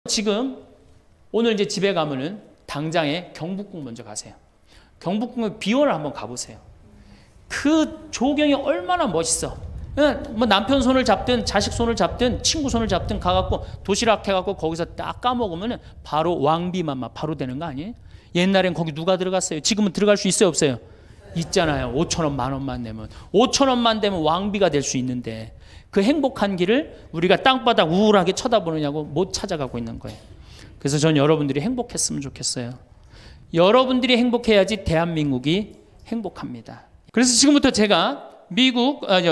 지금 오늘 이제 집에 가면은 당장에 경복궁 먼저 가세요. 경복궁에 비원을 한번 가보세요. 그 조경이 얼마나 멋있어. 뭐 남편 손을 잡든 자식 손을 잡든 친구 손을 잡든 가갖고 도시락 해갖고 거기서 딱 까먹으면 바로 왕비만 막 바로 되는 거 아니에요? 옛날엔 거기 누가 들어갔어요? 지금은 들어갈 수 있어요 없어요? 있잖아요. 5,000원 10,000원만 내면 5,000원만 되면 왕비가 될 수 있는데 그 행복한 길을 우리가 땅바닥 우울하게 쳐다보느냐고 못 찾아가고 있는 거예요. 그래서 전 여러분들이 행복했으면 좋겠어요. 여러분들이 행복해야지 대한민국이 행복합니다. 그래서 지금부터 제가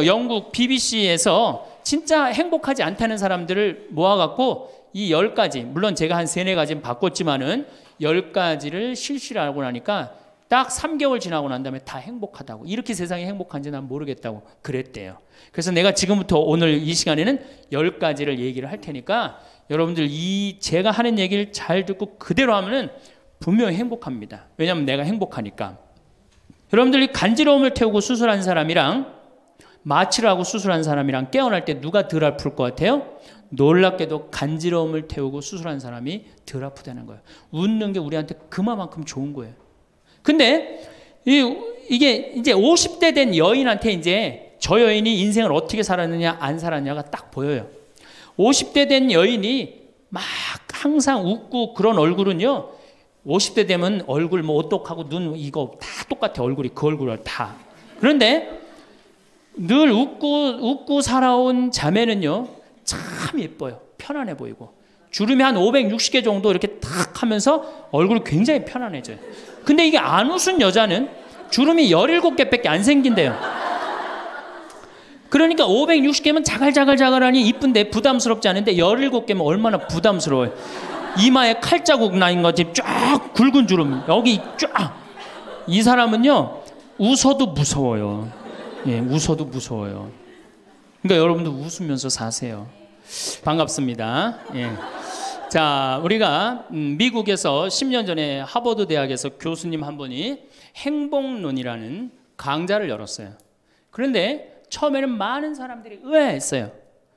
영국 BBC에서 진짜 행복하지 않다는 사람들을 모아갖고 이 10가지, 물론 제가 한 3-4가지는 바꿨지만은 10가지를 실시를 하고 나니까 딱 3개월 지나고 난 다음에 다 행복하다고, 이렇게 세상이 행복한지 난 모르겠다고 그랬대요. 그래서 내가 지금부터 오늘 이 시간에는 10가지를 얘기를 할 테니까 여러분들 제가 하는 얘기를 잘 듣고 그대로 하면은 분명히 행복합니다. 왜냐하면 내가 행복하니까. 여러분들이 간지러움을 태우고 수술한 사람이랑 마취를 하고 수술한 사람이랑 깨어날 때 누가 덜 아플 것 같아요? 놀랍게도 간지러움을 태우고 수술한 사람이 덜 아프다는 거예요. 웃는 게 우리한테 그만큼 좋은 거예요. 근데 이게 이제 50대 된 여인한테 이제 저 여인이 인생을 어떻게 살았느냐 안 살았냐가 딱 보여요. 50대 된 여인이 막 항상 웃고 그런 얼굴은요, 50대 되면 얼굴 뭐 오똑하고 눈 이거 다 똑같아. 얼굴이 그 얼굴을 다. 그런데 늘 웃고 살아온 자매는요 참 예뻐요. 편안해 보이고 주름이 한 560개 정도 이렇게 탁 하면서 얼굴이 굉장히 편안해져요. 근데 이게 안 웃은 여자는 주름이 17개밖에 안 생긴대요. 그러니까 560개면 자갈자갈자갈하니 이쁜데 부담스럽지 않은데 17개면 얼마나 부담스러워요. 이마에 칼자국 나인 것이 쫙 굵은 주름 여기 쫙. 이 사람은요 웃어도 무서워요. 예, 웃어도 무서워요. 그러니까 여러분도 웃으면서 사세요. 반갑습니다. 예. 자, 우리가 미국에서 10년 전에 하버드 대학에서 교수님 한 분이 행복론이라는 강좌를 열었어요. 그런데 처음에는 많은 사람들이 의아했어요.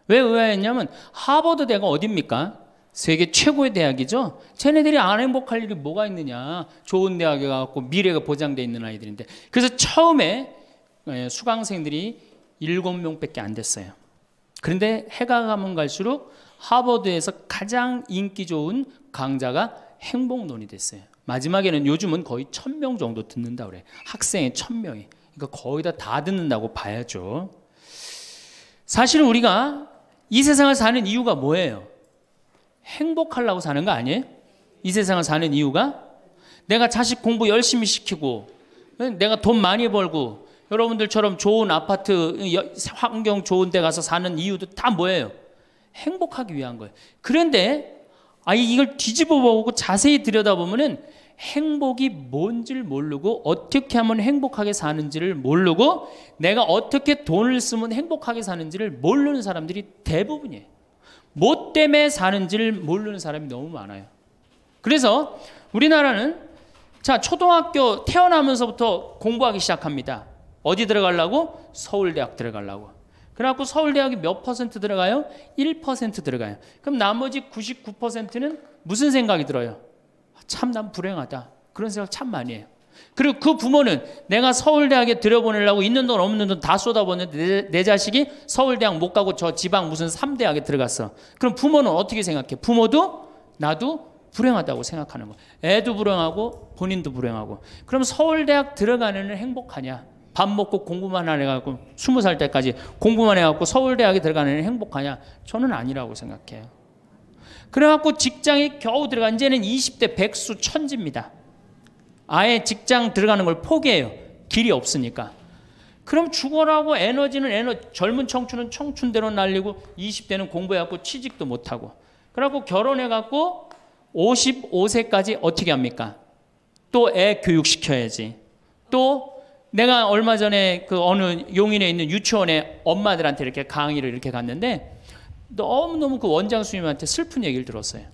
왜 의아했냐면 하버드 대학은 어딥니까? 세계 최고의 대학이죠. 쟤네들이 안 행복할 일이 뭐가 있느냐. 좋은 대학에 가고 미래가 보장되어 있는 아이들인데. 그래서 처음에 수강생들이 7명밖에 안 됐어요. 그런데 해가 가면 갈수록 하버드에서 가장 인기 좋은 강좌가 행복론이 됐어요. 마지막에는 요즘은 거의 1,000명 정도 듣는다고 그래요. 학생이 1,000명이. 그러니까 거의 다 듣는다고 봐야죠. 사실은 우리가 이 세상을 사는 이유가 뭐예요? 행복하려고 사는 거 아니에요? 이 세상을 사는 이유가 내가 자식 공부 열심히 시키고 내가 돈 많이 벌고 여러분들처럼 좋은 아파트 환경 좋은 데 가서 사는 이유도 다 뭐예요? 행복하기 위한 거예요. 그런데 이걸 뒤집어 보고 자세히 들여다보면은 행복이 뭔지를 모르고 어떻게 하면 행복하게 사는지를 모르고 내가 어떻게 돈을 쓰면 행복하게 사는지를 모르는 사람들이 대부분이에요. 뭐 때문에 사는지를 모르는 사람이 너무 많아요. 그래서 우리나라는 자, 초등학교 태어나면서부터 공부하기 시작합니다. 어디 들어가려고? 서울대학 들어가려고. 그래갖고 서울대학이 몇 퍼센트 들어가요? 1% 들어가요. 그럼 나머지 99%는 무슨 생각이 들어요? 참 난 불행하다. 그런 생각 참 많이 해요. 그리고 그 부모는 내가 서울대학에 들여보내려고 있는 돈 없는 돈 다 쏟아붓는데 내 자식이 서울대학 못 가고 저 지방 무슨 3대학에 들어갔어. 그럼 부모는 어떻게 생각해? 부모도 나도 불행하다고 생각하는 거예요. 애도 불행하고 본인도 불행하고. 그럼 서울대학 들어가는 애는 행복하냐? 밥 먹고 공부만 해갖고 20살 때까지 공부만 해갖고 서울대학에 들어가는 애는 행복하냐? 저는 아니라고 생각해요. 그래갖고 직장에 겨우 들어간 이제는 20대 백수 천지입니다. 아예 직장 들어가는 걸 포기해요. 길이 없으니까. 그럼 죽어라고 에너지는 젊은 청춘은 청춘대로 날리고 20대는 공부해갖고 취직도 못하고 그래갖고 결혼해갖고 55세까지 어떻게 합니까? 또 애 교육시켜야지. 또 내가 얼마 전에 그 어느 용인에 있는 유치원에 엄마들한테 이렇게 강의를 이렇게 갔는데 너무너무 그 원장 선생님한테 슬픈 얘기를 들었어요.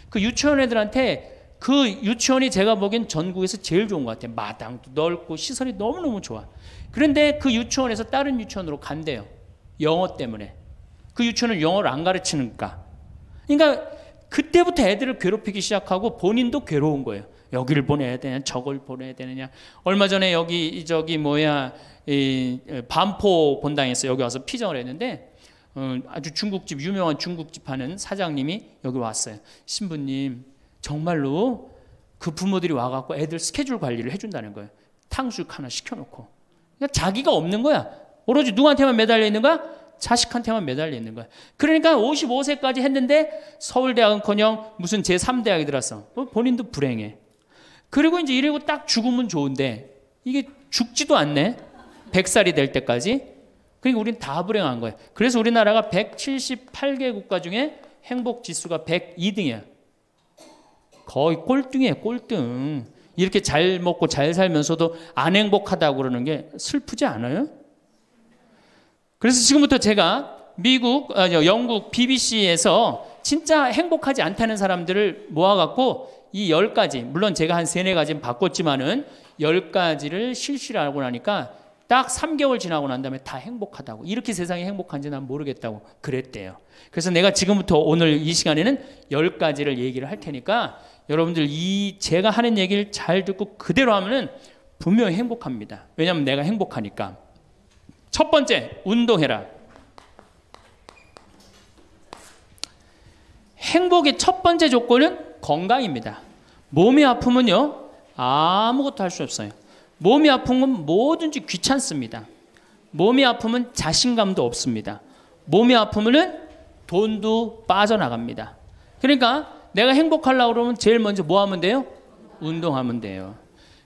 그 유치원 애들한테 그 유치원이 제가 보기엔 전국에서 제일 좋은 것 같아요. 마당도 넓고 시설이 너무너무 좋아. 그런데 그 유치원에서 다른 유치원으로 간대요. 영어 때문에. 그 유치원은 영어를 안 가르치니까. 그러니까 그때부터 애들을 괴롭히기 시작하고 본인도 괴로운 거예요. 여기를 보내야 되냐, 저걸 보내야 되느냐. 얼마 전에 여기 저기 뭐야 이 반포 본당에서 여기 와서 피정을 했는데 아주 중국집 유명한 중국집 하는 사장님이 여기 왔어요. 신부님 정말로 그 부모들이 와갖고 애들 스케줄 관리를 해준다는 거예요. 탕수육 하나 시켜놓고. 그러니까 자기가 없는 거야. 오로지 누구한테만 매달려 있는 거야? 자식한테만 매달려 있는 거야. 그러니까 55세까지 했는데 서울대학은커녕 무슨 제3대학에 들었어. 본인도 불행해. 그리고 이제 이러고 딱 죽으면 좋은데 이게 죽지도 않네. 100살이 될 때까지. 그러니까 우린 다 불행한 거예요. 그래서 우리나라가 178개 국가 중에 행복 지수가 102등이야. 거의 꼴등이에요. 꼴등. 이렇게 잘 먹고 잘 살면서도 안 행복하다고 그러는 게 슬프지 않아요? 그래서 지금부터 제가 영국 BBC에서 진짜 행복하지 않다는 사람들을 모아갖고 이 10가지, 물론 제가 한 3, 4가지는 바꿨지만은 10가지를 실시를 하고 나니까 딱 3개월 지나고 난 다음에 다 행복하다고. 이렇게 세상이 행복한지 난 모르겠다고 그랬대요. 그래서 내가 지금부터 오늘 이 시간에는 10가지를 얘기를 할 테니까 여러분들 제가 하는 얘기를 잘 듣고 그대로 하면은 분명히 행복합니다. 왜냐하면 내가 행복하니까. 첫 번째, 운동해라. 행복의 첫 번째 조건은 건강입니다. 몸이 아프면요 아무것도 할 수 없어요. 몸이 아픈 건 뭐든지 귀찮습니다. 몸이 아프면 자신감도 없습니다. 몸이 아프면은 돈도 빠져나갑니다. 그러니까 내가 행복하려고 그러면 제일 먼저 뭐 하면 돼요? 운동하면 돼요.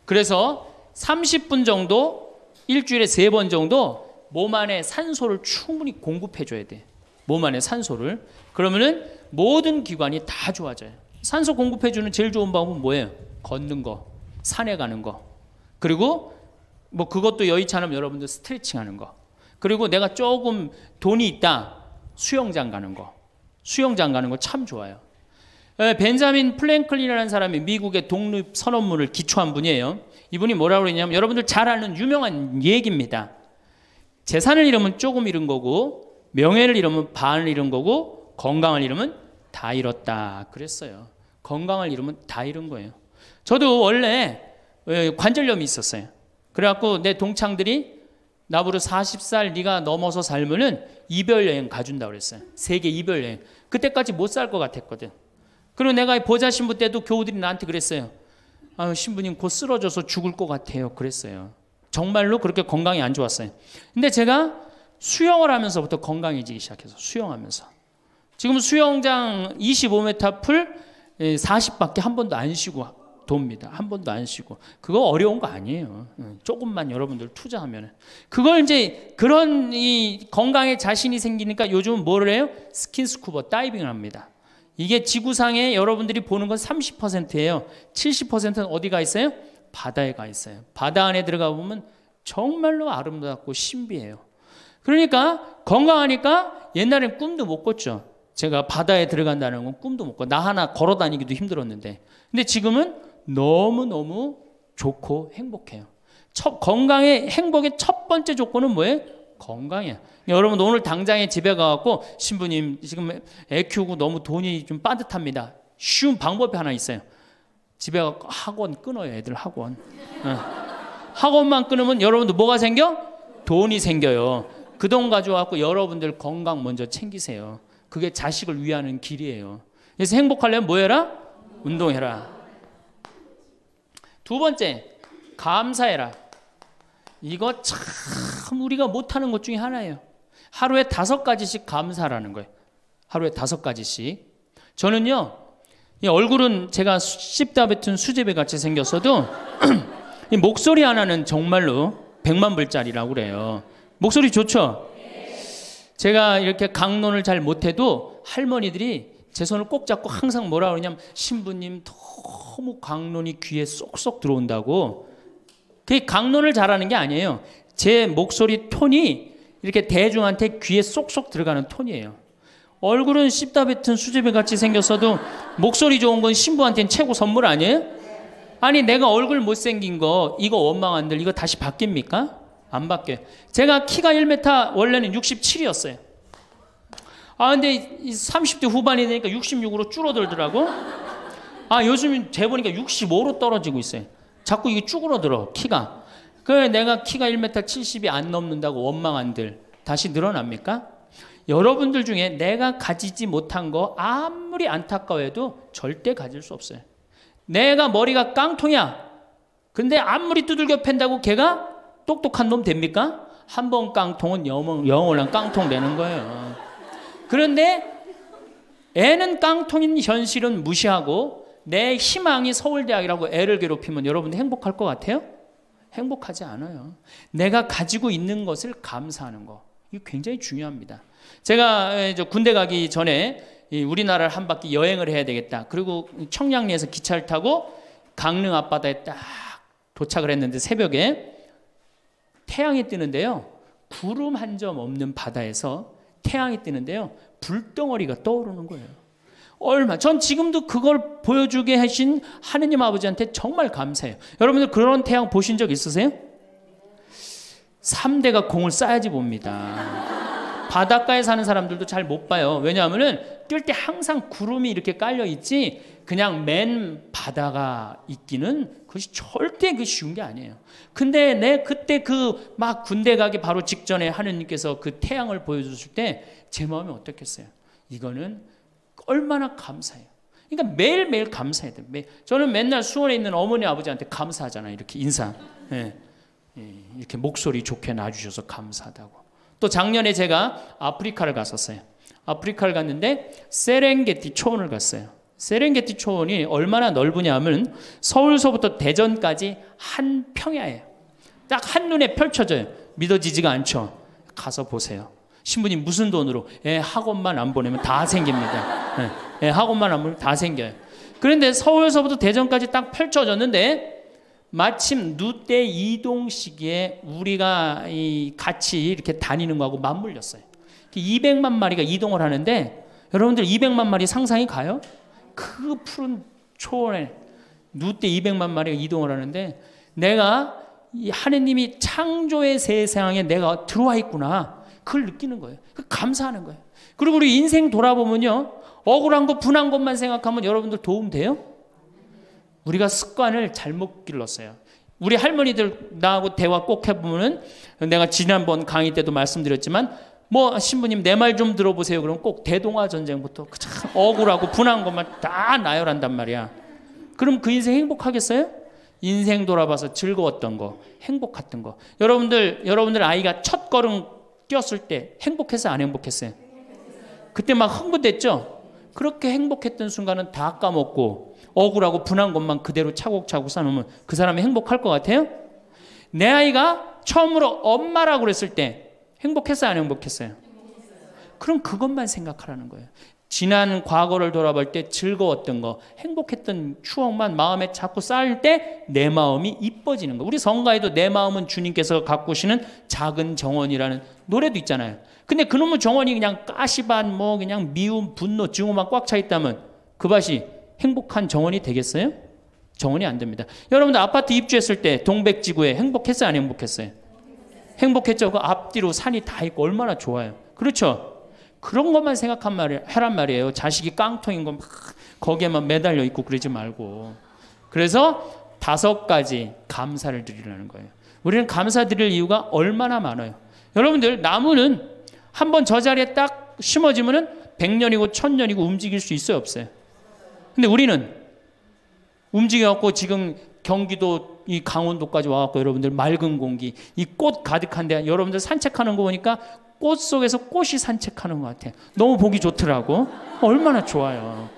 그래서 30분 정도, 일주일에 3번 정도 몸 안에 산소를 충분히 공급해 줘야 돼. 몸 안에 산소를. 그러면은 모든 기관이 다 좋아져요. 산소 공급해 주는 제일 좋은 방법은 뭐예요? 걷는 거, 산에 가는 거. 그리고 뭐 그것도 여의치 않으면 여러분들 스트레칭 하는 거. 그리고 내가 조금 돈이 있다. 수영장 가는 거. 수영장 가는 거 참 좋아요. 벤자민 플랭클린이라는 사람이 미국의 독립 선언문을 기초한 분이에요. 이분이 뭐라고 그러냐면 여러분들 잘 아는 유명한 얘기입니다. 재산을 잃으면 조금 잃은 거고 명예를 잃으면 반을 잃은 거고 건강을 잃으면 다 잃었다 그랬어요. 건강을 잃으면 다 잃은 거예요. 저도 원래 관절염이 있었어요. 그래갖고 내 동창들이 나보고 40살 네가 넘어서 살면은 이별여행 가준다고 그랬어요. 세계 이별여행. 그때까지 못 살 것 같았거든. 그리고 내가 보자 신부 때도 교우들이 나한테 그랬어요. 아, 신부님 곧 쓰러져서 죽을 것 같아요. 그랬어요. 정말로 그렇게 건강이 안 좋았어요. 근데 제가 수영을 하면서부터 건강해지기 시작해서 수영하면서 지금 수영장 25m 풀 40밖에 한 번도 안 쉬고 돕니다. 한 번도 안 쉬고. 그거 어려운 거 아니에요. 조금만 여러분들 투자하면. 그걸 이제 그런 이 건강에 자신이 생기니까 요즘은 뭐를 해요? 스킨스쿠버 다이빙을 합니다. 이게 지구상에 여러분들이 보는 건 30%예요. 70%는 어디가 있어요? 바다에 가 있어요. 바다 안에 들어가 보면 정말로 아름답고 신비해요. 그러니까 건강하니까 옛날엔 꿈도 못 꿨죠. 제가 바다에 들어간다는 건 꿈도 못 꿔. 나 하나 걸어 다니기도 힘들었는데. 근데 지금은 너무너무 좋고 행복해요. 건강의 행복의 첫 번째 조건은 뭐예요? 건강이에요. 여러분 오늘 당장에 집에 가갖고 신부님 지금 애 키우고 너무 돈이 좀 빠듯합니다. 쉬운 방법이 하나 있어요. 집에 가서 학원 끊어요. 애들 학원. 학원만 끊으면 여러분들 뭐가 생겨? 돈이 생겨요. 그 돈 가져와서 여러분들 건강 먼저 챙기세요. 그게 자식을 위하는 길이에요. 그래서 행복하려면 뭐 해라? 운동해라. 두 번째, 감사해라. 이거 참 우리가 못하는 것 중에 하나예요. 하루에 5가지씩 감사라는 거예요. 하루에 5가지씩. 저는요, 이 얼굴은 제가 씹다 뱉은 수제비 같이 생겼어도 이 목소리 하나는 정말로 100만 불짜리라고 그래요. 목소리 좋죠? 제가 이렇게 강론을 잘 못해도 할머니들이 제 손을 꼭 잡고 항상 뭐라 그러냐면 신부님 너무 강론이 귀에 쏙쏙 들어온다고. 그게 강론을 잘하는 게 아니에요. 제 목소리 톤이 이렇게 대중한테 귀에 쏙쏙 들어가는 톤이에요. 얼굴은 씹다 뱉은 수제비 같이 생겼어도 목소리 좋은 건 신부한테는 최고 선물 아니에요? 아니 내가 얼굴 못생긴 거 이거 원망한들 이거 다시 바뀝니까? 안 바뀌어요. 제가 키가 1m 원래는 67이었어요. 아 근데 이 30대 후반이 되니까 66으로 줄어들더라고. 아 요즘 재보니까 65로 떨어지고 있어요. 자꾸 이게 쭈그러들어 키가. 그래 내가 키가 1m 70이 안 넘는다고 원망한들 다시 늘어납니까? 여러분들 중에 내가 가지지 못한 거 아무리 안타까워해도 절대 가질 수 없어요. 내가 머리가 깡통이야. 근데 아무리 두들겨 팬다고 걔가 똑똑한 놈 됩니까? 한 번 깡통은 영원한 깡통 되는 거예요. 그런데 애는 깡통인 현실은 무시하고 내 희망이 서울대학이라고 애를 괴롭히면 여러분들 행복할 것 같아요? 행복하지 않아요. 내가 가지고 있는 것을 감사하는 거. 이거 굉장히 중요합니다. 제가 군대 가기 전에 우리나라를 한 바퀴 여행을 해야 되겠다. 그리고 청량리에서 기차를 타고 강릉 앞바다에 딱 도착을 했는데 새벽에 태양이 뜨는데요. 구름 한 점 없는 바다에서 태양이 뜨는데요. 불덩어리가 떠오르는 거예요. 전 지금도 그걸 보여주게 하신 하느님 아버지한테 정말 감사해요. 여러분들 그런 태양 보신 적 있으세요? 3대가 공을 쌓아야지 봅니다. 바닷가에 사는 사람들도 잘 못 봐요. 왜냐하면은 뛸 때 항상 구름이 이렇게 깔려 있지 그냥 맨 바다가 있기는 그것이 절대 그 쉬운 게 아니에요. 근데 내 그때 그 막 군대 가기 바로 직전에 하느님께서 그 태양을 보여주실 때 제 마음이 어떻겠어요? 이거는 얼마나 감사해요. 그러니까 매일매일 감사해야 돼요. 저는 맨날 수원에 있는 어머니 아버지한테 감사하잖아요. 이렇게 인사. 예. 이렇게 목소리 좋게 놔주셔서 감사하다고. 또 작년에 제가 아프리카를 갔었어요. 아프리카를 갔는데 세렝게티 초원을 갔어요. 세렝게티 초원이 얼마나 넓으냐면 서울서부터 대전까지 한 평야예요. 딱 한눈에 펼쳐져요. 믿어지지가 않죠. 가서 보세요. 신부님 무슨 돈으로? 학원만 안 보내면 다 생깁니다. 학원만 안 보내면 다 생겨요. 그런데 서울서부터 대전까지 딱 펼쳐졌는데 마침 누때 이동 시기에 우리가 같이 이렇게 다니는 거하고 맞물렸어요. 200만 마리가 이동을 하는데 여러분들 200만 마리 상상이 가요? 그 푸른 초원에 누때 200만 마리가 이동을 하는데 내가 이 하느님이 창조의 세상에 내가 들어와 있구나. 그걸 느끼는 거예요. 감사하는 거예요. 그리고 우리 인생 돌아보면요. 억울한 것, 분한 것만 생각하면 여러분들 도움 돼요? 우리가 습관을 잘못 길렀어요. 우리 할머니들 나하고 대화 꼭 해보면은 내가 지난번 강의 때도 말씀드렸지만 뭐 신부님 내 말 좀 들어보세요. 그럼 꼭 대동아 전쟁부터 참 억울하고 분한 것만 다 나열한단 말이야. 그럼 그 인생 행복하겠어요? 인생 돌아봐서 즐거웠던 거, 행복했던 거. 여러분들 아이가 첫 걸음 뛰었을 때 행복했어요? 안 행복했어요? 그때 막 흥분됐죠? 그렇게 행복했던 순간은 다 까먹고 억울하고 분한 것만 그대로 차곡차곡 쌓아놓으면 그 사람이 행복할 것 같아요? 내 아이가 처음으로 엄마라고 그랬을 때 행복했어요? 안 행복했어요? 그럼 그것만 생각하라는 거예요. 지난 과거를 돌아볼 때 즐거웠던 거, 행복했던 추억만 마음에 자꾸 쌓일 때 내 마음이 이뻐지는 거. 우리 성가에도 내 마음은 주님께서 가꾸시는 작은 정원이라는 노래도 있잖아요. 근데 그놈의 정원이 그냥 가시반 뭐 그냥 미움, 분노, 증오만 꽉 차 있다면 그 밭이 행복한 정원이 되겠어요? 정원이 안 됩니다. 여러분들 아파트 입주했을 때 동백지구에 행복했어요? 안 행복했어요? 행복했죠. 그 앞뒤로 산이 다 있고 얼마나 좋아요. 그렇죠? 그런 것만 하란 말이에요. 자식이 깡통인 거 막 거기에만 매달려 있고 그러지 말고. 그래서 5가지 감사를 드리라는 거예요. 우리는 감사드릴 이유가 얼마나 많아요. 여러분들 나무는 한번 저 자리에 딱 심어지면은 100년이고 1000년이고 움직일 수 있어요, 없어요? 근데 우리는 움직여갖고 지금 경기도 이 강원도까지 와갖고 여러분들 맑은 공기, 이 꽃 가득한데 여러분들 산책하는 거 보니까 꽃 속에서 꽃이 산책하는 것 같아요. 너무 보기 좋더라고. 얼마나 좋아요.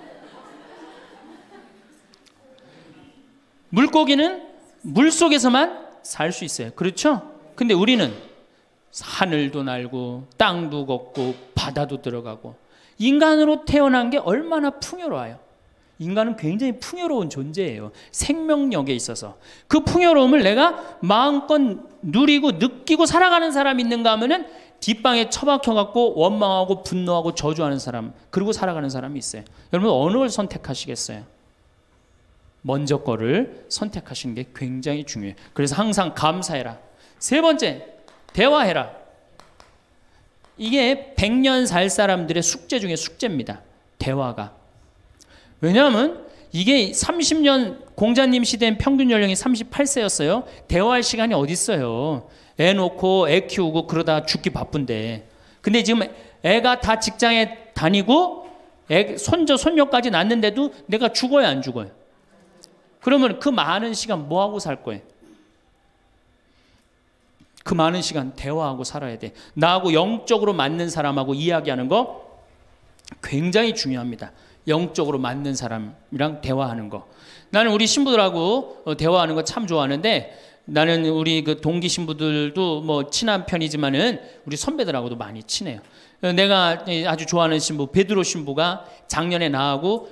물고기는 물 속에서만 살 수 있어요. 그렇죠? 근데 우리는 하늘도 날고 땅도 걷고 바다도 들어가고 인간으로 태어난 게 얼마나 풍요로워요. 인간은 굉장히 풍요로운 존재예요. 생명력에 있어서. 그 풍요로움을 내가 마음껏 누리고 느끼고 살아가는 사람이 있는가 하면은 뒷방에 처박혀갖고 원망하고 분노하고 저주하는 사람, 그리고 살아가는 사람이 있어요. 여러분 어느 걸 선택하시겠어요? 먼저 거를 선택하시는 게 굉장히 중요해요. 그래서 항상 감사해라. 3번째, 대화해라. 이게 100년 살 사람들의 숙제 중에 숙제입니다. 대화가. 왜냐하면 이게 30년 공자님 시대엔 평균 연령이 38세였어요. 대화할 시간이 어디 있어요. 애 놓고 애 키우고 그러다 죽기 바쁜데. 근데 지금 애가 다 직장에 다니고 손자 손녀까지 낳는데도 내가 죽어야 안 죽어요. 그러면 그 많은 시간 뭐 하고 살 거예요? 그 많은 시간 대화하고 살아야 돼. 나하고 영적으로 맞는 사람하고 이야기하는 거 굉장히 중요합니다. 영적으로 맞는 사람이랑 대화하는 거. 나는 우리 신부들하고 대화하는 거 참 좋아하는데, 나는 우리 그 동기 신부들도 뭐 친한 편이지만은 우리 선배들하고도 많이 친해요. 내가 아주 좋아하는 신부 베드로 신부가 작년에 나하고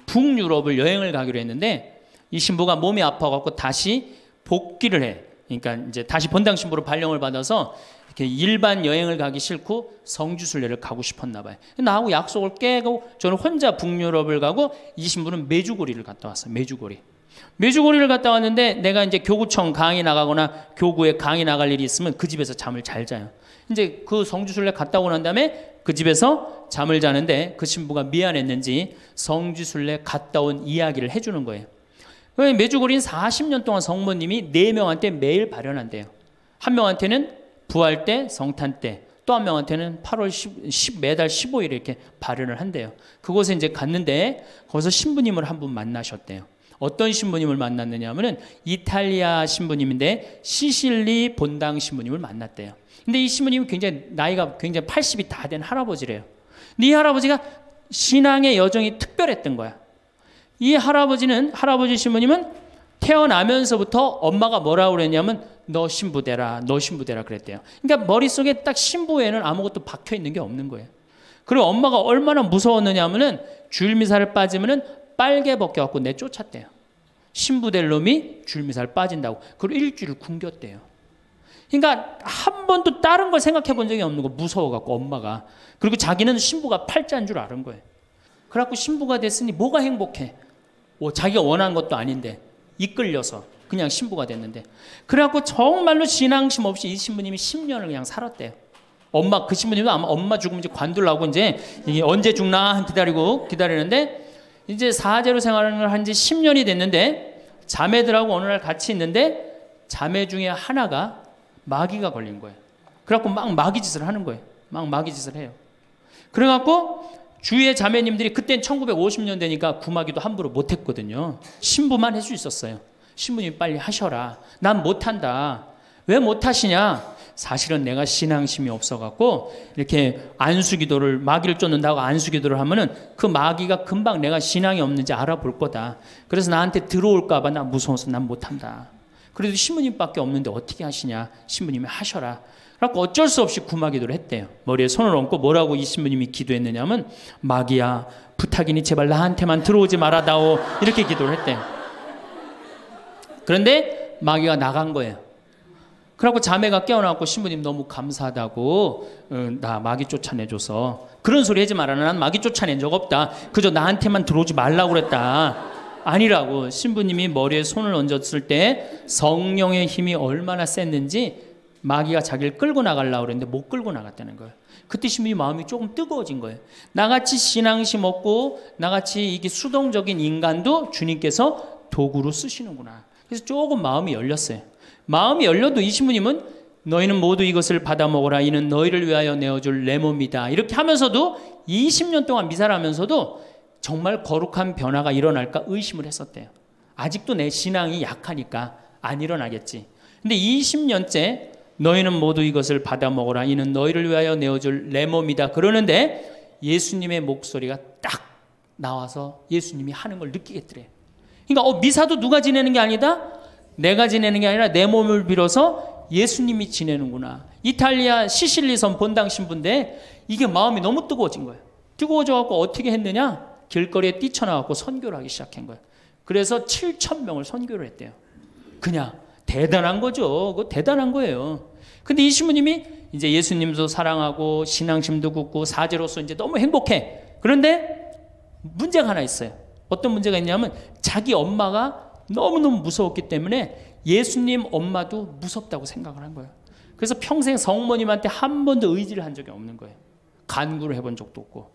북유럽을 여행을 가기로 했는데, 이 신부가 몸이 아파갖고 다시 복귀를 해. 그러니까 이제 다시 본당 신부로 발령을 받아서 이렇게 일반 여행을 가기 싫고 성지순례를 가고 싶었나 봐요. 나하고 약속을 깨고 저는 혼자 북유럽을 가고, 이 신부는 메주고리를 갔다 왔어요. 메주고리를 갔다 왔는데, 내가 이제 교구청 강의 나가거나 교구에 강의 나갈 일이 있으면 그 집에서 잠을 잘 자요. 이제 그 성지순례 갔다 오고 난 다음에 그 집에서 잠을 자는데, 그 신부가 미안했는지 성지순례 갔다 온 이야기를 해주는 거예요. 메주고리는 40년 동안 성모님이 4명한테 매일 발현한대요. 한 명한테는 부활 때, 성탄 때, 또 한 명한테는 8월 10 매달 15일에 이렇게 발현을 한대요. 그곳에 이제 갔는데 거기서 신부님을 한 분 만나셨대요. 어떤 신부님을 만났느냐 하면은 이탈리아 신부님인데 시실리 본당 신부님을 만났대요. 근데 이 신부님이 굉장히 나이가 굉장히 80이 다 된 할아버지래요. 근데 이 할아버지가 신앙의 여정이 특별했던 거야. 이 할아버지 신부님은 태어나면서부터 엄마가 뭐라고 그랬냐면 너 신부 되라 그랬대요. 그러니까 머릿속에 딱 신부에는 아무것도 박혀 있는 게 없는 거예요. 그리고 엄마가 얼마나 무서웠느냐 하면은 주일미사를 빠지면은 빨개 벗겨갖고 내쫓았대요. 신부 될 놈이 주일미사를 빠진다고. 그리고 일주일 굶겼대요. 그러니까 한 번도 다른 걸 생각해 본 적이 없는 거, 무서워갖고 엄마가. 그리고 자기는 신부가 팔자인 줄 아는 거예요. 그래갖고 신부가 됐으니 뭐가 행복해? 자기가 원한 것도 아닌데 이끌려서 그냥 신부가 됐는데, 그래갖고 정말로 신앙심 없이 이 신부님이 10년을 그냥 살았대요. 그 신부님도 아마 엄마 죽으면 이제 관둘라고 이제 이게 언제 죽나 기다리는데, 이제 사제로 생활을 한 지 10년이 됐는데 자매들하고 어느 날 같이 있는데 자매 중에 하나가 마귀가 걸린 거예요. 그래갖고 막 마귀짓을 하는 거예요. 막 마귀짓을 해요. 그래갖고 주위의 자매님들이, 그땐 1950년대니까 구마기도 함부로 못했거든요. 신부만 할 수 있었어요. 신부님 빨리 하셔라. 난 못한다. 왜 못하시냐? 사실은 내가 신앙심이 없어갖고 이렇게 안수기도를, 마귀를 쫓는다고 안수기도를 하면은 그 마귀가 금방 내가 신앙이 없는지 알아볼 거다. 그래서 나한테 들어올까봐 나 무서워서 난 못한다. 그래도 신부님밖에 없는데 어떻게 하시냐? 신부님이 하셔라. 그래서 어쩔 수 없이 구마기도를 했대요. 머리에 손을 얹고 뭐라고 이 신부님이 기도했느냐면, 마귀야 부탁이니 제발 나한테만 들어오지 말아다오, 이렇게 기도를 했대요. 그런데 마귀가 나간 거예요. 그래갖고 자매가 깨어나고 신부님 너무 감사하다고, 나 마귀 쫓아내줘서. 그런 소리 하지 마라. 난 마귀 쫓아낸 적 없다. 그저 나한테만 들어오지 말라고 그랬다. 아니라고. 신부님이 머리에 손을 얹었을 때 성령의 힘이 얼마나 셌는지 마귀가 자기를 끌고 나가려고 그랬는데 못 끌고 나갔다는 거예요. 그때 신부님 마음이 조금 뜨거워진 거예요. 나같이 신앙심 없고 나같이 이게 수동적인 인간도 주님께서 도구로 쓰시는구나. 그래서 조금 마음이 열렸어요. 마음이 열려도 이 신부님은 너희는 모두 이것을 받아 먹어라. 이는 너희를 위하여 내어줄 내 몸이다. 이렇게 하면서도 20년 동안 미사를 하면서도 정말 거룩한 변화가 일어날까 의심을 했었대요. 아직도 내 신앙이 약하니까 안 일어나겠지. 근데 20년째 너희는 모두 이것을 받아 먹어라. 이는 너희를 위하여 내어줄 내 몸이다. 그러는데 예수님의 목소리가 딱 나와서 예수님이 하는 걸 느끼겠더래요. 그러니까 미사도 누가 지내는 게 아니다? 내가 지내는 게 아니라 내 몸을 빌어서 예수님이 지내는구나. 이탈리아 시실리섬 본당 신부인데 이게 마음이 너무 뜨거워진 거예요. 뜨거워져갖고 어떻게 했느냐? 길거리에 뛰쳐나가고 선교를 하기 시작한 거예요. 그래서 7,000명을 선교를 했대요. 그냥 대단한 거죠. 그거 대단한 거예요. 근데 이 신부님이 이제 예수님도 사랑하고 신앙심도 굳고 사제로서 이제 너무 행복해. 그런데 문제가 하나 있어요. 어떤 문제가 있냐면 자기 엄마가 너무너무 무서웠기 때문에 예수님 엄마도 무섭다고 생각을 한 거예요. 그래서 평생 성모님한테 한 번도 의지를 한 적이 없는 거예요. 간구를 해본 적도 없고.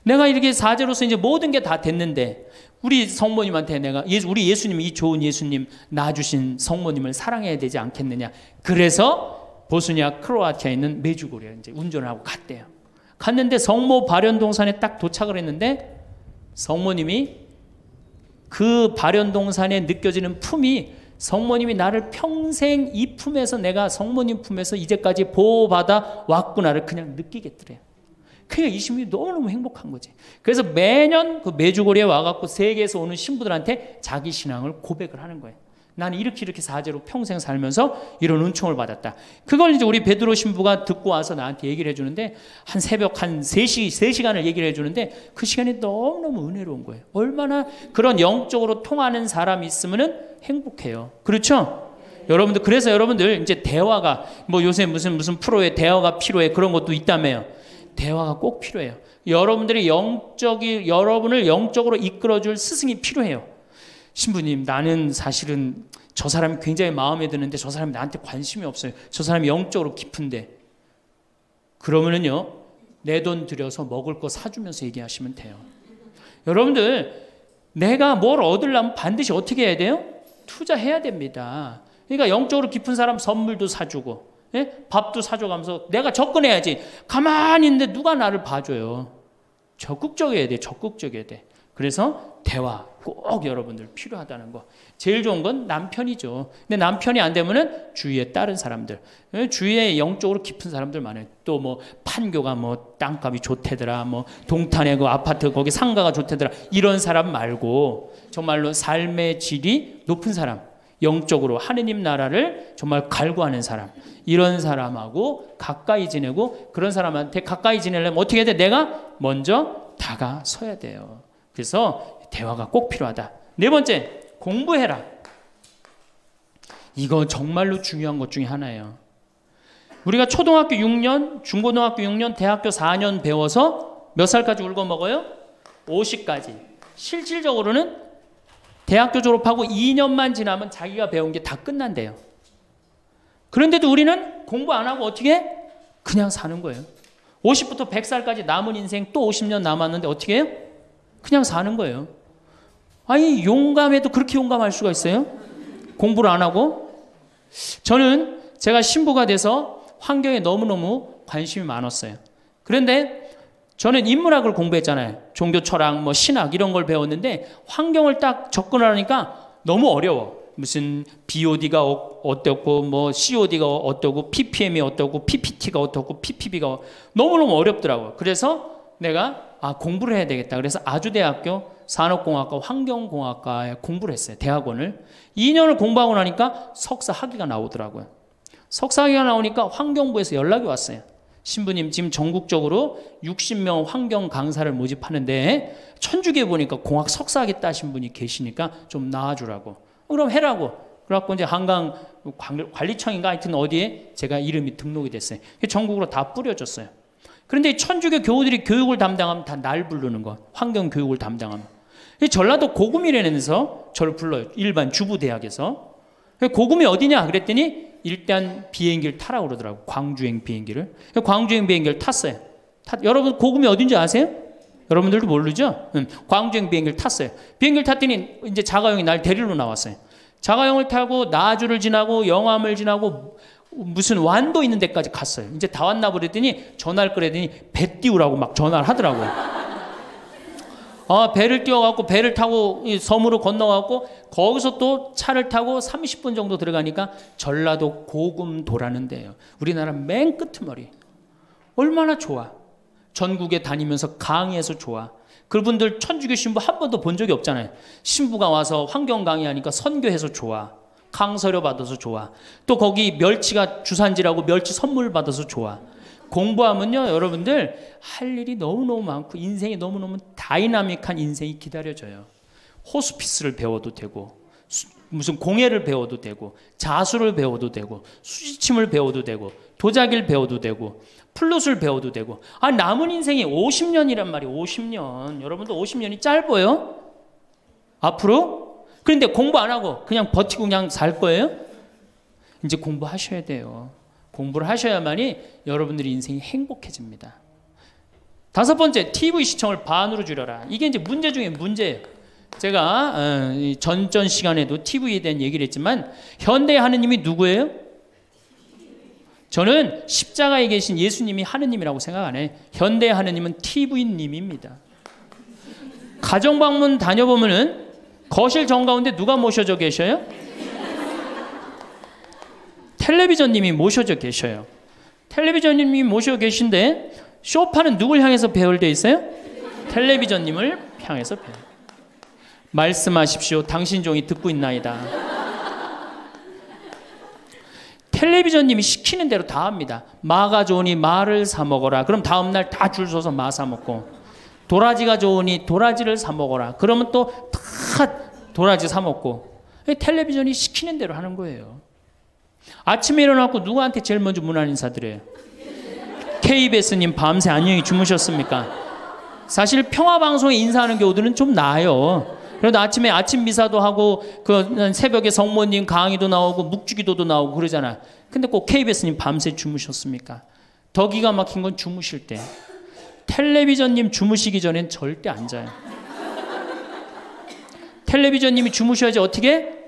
내가 이렇게 사제로서 이제 모든 게 다 됐는데 우리 성모님한테 내가 우리 예수님, 이 좋은 예수님 낳아주신 성모님을 사랑해야 되지 않겠느냐. 그래서 보스니아 크로아티아에 있는 메주고리에 이제 운전을 하고 갔대요. 갔는데 성모 발연동산에 딱 도착을 했는데 성모님이 그 발연동산에 느껴지는 품이 성모님이 나를 평생 이 품에서 내가 성모님 품에서 이제까지 보호받아 왔구나를 그냥 느끼겠더래요. 그러니까 이 신부님이 너무너무 행복한 거지. 그래서 매년 그 메주고리에 와갖고 세계에서 오는 신부들한테 자기 신앙을 고백을 하는 거예요. 나는 이렇게 사제로 평생 살면서 이런 은총을 받았다. 그걸 이제 우리 베드로 신부가 듣고 와서 나한테 얘기를 해주는데 한 새벽 한 3시간을 얘기를 해주는데 그 시간이 너무너무 은혜로운 거예요. 얼마나 그런 영적으로 통하는 사람이 있으면은 행복해요. 그렇죠? 여러분들, 그래서 여러분들 이제 대화가 뭐 요새 무슨 프로에 대화가 필요해 그런 것도 있다며요. 대화가 꼭 필요해요. 여러분들이 여러분을 영적으로 이끌어줄 스승이 필요해요. 신부님, 나는 사실은 저 사람이 굉장히 마음에 드는데 저 사람이 나한테 관심이 없어요. 저 사람이 영적으로 깊은데. 그러면은요, 내 돈 들여서 먹을 거 사주면서 얘기하시면 돼요. 여러분들, 내가 뭘 얻으려면 반드시 어떻게 해야 돼요? 투자해야 됩니다. 그러니까 영적으로 깊은 사람 선물도 사주고, 예? 밥도 사줘가면서 내가 접근해야지. 가만히 있는데 누가 나를 봐줘요. 적극적이어야 돼. 적극적이어야 돼. 그래서 대화 꼭 여러분들 필요하다는 거. 제일 좋은 건 남편이죠. 근데 남편이 안 되면은 주위에 다른 사람들, 주위에 영적으로 깊은 사람들 많아요. 또 뭐 판교가 뭐 땅값이 좋대더라, 뭐 동탄에 그 아파트 거기 상가가 좋대더라, 이런 사람 말고 정말로 삶의 질이 높은 사람, 영적으로 하느님 나라를 정말 갈구하는 사람, 이런 사람하고 가까이 지내고, 그런 사람한테 가까이 지내려면 어떻게 해야 돼? 내가 먼저 다가서야 돼요. 그래서 대화가 꼭 필요하다. 네 번째, 공부해라. 이거 정말로 중요한 것 중에 하나예요. 우리가 초등학교 6년, 중고등학교 6년, 대학교 4년 배워서 몇 살까지 울고 먹어요? 50까지. 실질적으로는 대학교 졸업하고 2년만 지나면 자기가 배운 게 다 끝난대요. 그런데도 우리는 공부 안 하고 어떻게 해? 그냥 사는 거예요. 50부터 100살까지 남은 인생 또 50년 남았는데 어떻게 해요? 그냥 사는 거예요. 아니, 용감해도 그렇게 용감할 수가 있어요? 공부를 안 하고? 저는 제가 신부가 돼서 환경에 너무너무 관심이 많았어요. 그런데 저는 인문학을 공부했잖아요. 종교 철학, 뭐 신학 이런 걸 배웠는데 환경을 딱 접근하니까 너무 어려워. 무슨 BOD가 어떻고, 뭐 COD가 어떻고, PPM이 어떻고, PPT가 어떻고, PPB가 너무너무 어렵더라고요. 그래서 내가 공부를 해야 되겠다. 그래서 아주대학교 산업공학과 환경공학과에 공부를 했어요. 대학원을. 2년을 공부하고 나니까 석사 학위가 나오더라고요. 석사 학위가 나오니까 환경부에서 연락이 왔어요. 신부님, 지금 전국적으로 60명 환경 강사를 모집하는데 천주교에 보니까 공학 석사 학위 따신 분이 계시니까 좀 나와주라고. 그럼 해라고. 그래갖고 이제 한강 관리청인가 하여튼 어디에 제가 이름이 등록이 됐어요. 전국으로 다 뿌려졌어요. 그런데 천주교 교우들이 교육을 담당하면 다 날 부르는 거. 환경 교육을 담당하면. 전라도 고금이라면서 저를 불러요. 일반 주부대학에서. 고금이 어디냐 그랬더니 일단 비행기를 타라고 그러더라고. 광주행 비행기를. 광주행 비행기를 탔어요. 여러분 고금이 어딘지 아세요? 여러분들도 모르죠? 광주행 비행기를 탔어요. 비행기를 탔더니 이제 자가용이 날 데리러 나왔어요. 자가용을 타고 나주를 지나고 영암을 지나고 무슨 완도 있는 데까지 갔어요. 이제 다 왔나 보랬더니 전화를 끌더니 배 띄우라고 막 전화를 하더라고요. 배를 띄워갖고 배를 타고 섬으로 건너갖고 거기서 또 차를 타고 30분 정도 들어가니까 전라도 고금도라는 데예요. 우리나라 맨 끄트머리. 얼마나 좋아. 전국에 다니면서 강의해서 좋아. 그분들 천주교 신부 한 번도 본 적이 없잖아요. 신부가 와서 환경 강의하니까 선교해서 좋아. 강서료 받아서 좋아. 또 거기 멸치가 주산지라고 멸치 선물 받아서 좋아. 공부하면요, 여러분들 할 일이 너무너무 많고 인생이 너무너무 다이나믹한 인생이 기다려져요. 호스피스를 배워도 되고, 무슨 공예를 배워도 되고, 자수를 배워도 되고, 수지침을 배워도 되고, 도자기를 배워도 되고, 플룻을 배워도 되고. 남은 인생이 50년이란 말이에요. 50년. 여러분도 50년이 짧아요? 앞으로? 그런데 공부 안 하고 그냥 버티고 그냥 살 거예요? 이제 공부하셔야 돼요. 공부를 하셔야만이 여러분들의 인생이 행복해집니다. 5번째, TV 시청을 반으로 줄여라. 이게 이제 문제 중에 문제예요. 제가 전전 시간에도 TV에 대한 얘기를 했지만 현대 하느님이 누구예요? 저는 십자가에 계신 예수님이 하느님이라고 생각 안 해요. 현대 하느님은 TV님입니다. 가정방문 다녀보면은 거실 정가운데 누가 모셔져 계셔요? 텔레비전님이 모셔져 계셔요. 텔레비전님이 모셔 계신데 소파는 누굴 향해서 배열되어 있어요? 텔레비전님을 향해서 배열. 말씀하십시오. 당신 종이 듣고 있나이다. 텔레비전님이 시키는 대로 다 합니다. 마가 좋으니 마를 사 먹어라. 그럼 다음날 다 줄 서서 마 사 먹고, 도라지가 좋으니 도라지를 사 먹어라. 그러면 또 다 도라지 사 먹고. 텔레비전이 시키는 대로 하는 거예요. 아침에 일어나고 누구한테 제일 먼저 문안 인사드려요? KBS님 밤새 안녕히 주무셨습니까? 사실 평화방송에 인사하는 경우들은 좀 나아요. 그래도 아침에 아침 미사도 하고 그 새벽에 성모님 강의도 나오고 묵주기도도 나오고 그러잖아. 근데 꼭 KBS님 밤새 주무셨습니까? 더 기가 막힌 건 주무실 때. 텔레비전님 주무시기 전엔 절대 안 자요. 텔레비전님이 주무셔야지 어떻게?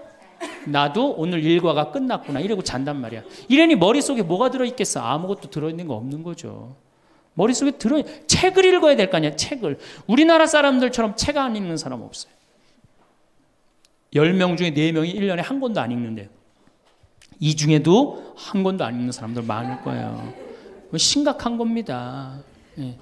나도 오늘 일과가 끝났구나 이러고 잔단 말이야. 이러니 머릿속에 뭐가 들어있겠어? 아무것도 들어있는 거 없는 거죠. 머릿속에 책을 읽어야 될 거 아니야. 책을. 우리나라 사람들처럼 책 안 읽는 사람 없어요. 10명 중에 4명이 1년에 한 권도 안 읽는데요. 이 중에도 한 권도 안 읽는 사람들 많을 거예요. 심각한 겁니다. 예.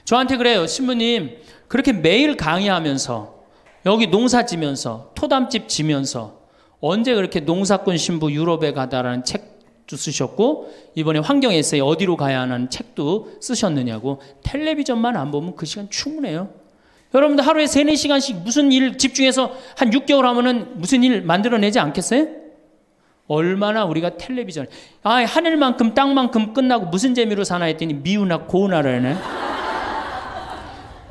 저한테 그래요. 신부님 그렇게 매일 강의하면서 여기 농사 지면서 토담집 지면서 언제 그렇게 농사꾼 신부 유럽에 가다라는 책도 쓰셨고 이번에 환경 에세이 어디로 가야 하는 책도 쓰셨느냐고. 텔레비전만 안 보면 그 시간 충분해요. 여러분들 하루에 3, 4시간씩 무슨 일 집중해서 한 6개월 하면은 무슨 일 만들어내지 않겠어요? 얼마나 우리가 텔레비전 하늘만큼 땅만큼 끝나고 무슨 재미로 사나 했더니 미우나 고우나라네.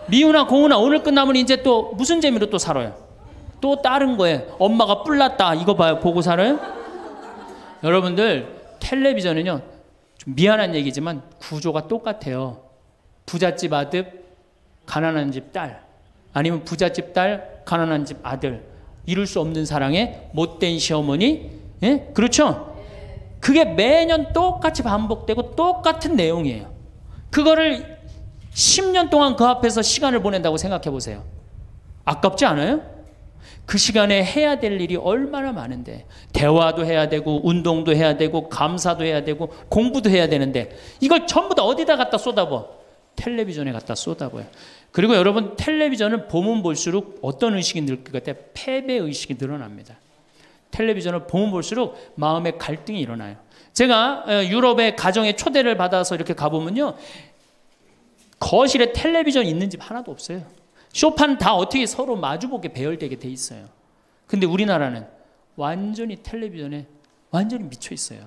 미우나 고우나 오늘 끝나면 이제 또 무슨 재미로 또 살아요? 또 다른 거예요. 엄마가 뿔났다 이거 봐요. 보고 살아요? 여러분들 텔레비전은요 좀 미안한 얘기지만 구조가 똑같아요. 부잣집 아들 가난한 집 딸, 아니면 부잣집 딸 가난한 집 아들, 이룰 수 없는 사랑에 못된 시어머니. 예? 그렇죠? 그게 매년 똑같이 반복되고 똑같은 내용이에요. 그거를 10년 동안 그 앞에서 시간을 보낸다고 생각해 보세요. 아깝지 않아요? 그 시간에 해야 될 일이 얼마나 많은데, 대화도 해야 되고 운동도 해야 되고 감사도 해야 되고 공부도 해야 되는데 이걸 전부 다 어디다 갖다 쏟아부어? 텔레비전에 갖다 쏟아부어요. 그리고 여러분 텔레비전을 보면 볼수록 어떤 의식이 늘 것 같아요? 패배의식이 늘어납니다. 텔레비전을 보면 볼수록 마음의 갈등이 일어나요. 제가 유럽의 가정에 초대를 받아서 이렇게 가보면요 거실에 텔레비전 있는 집 하나도 없어요. 소파는 다 어떻게 서로 마주보게 배열되게 돼 있어요. 근데 우리나라는 완전히 텔레비전에 완전히 미쳐 있어요.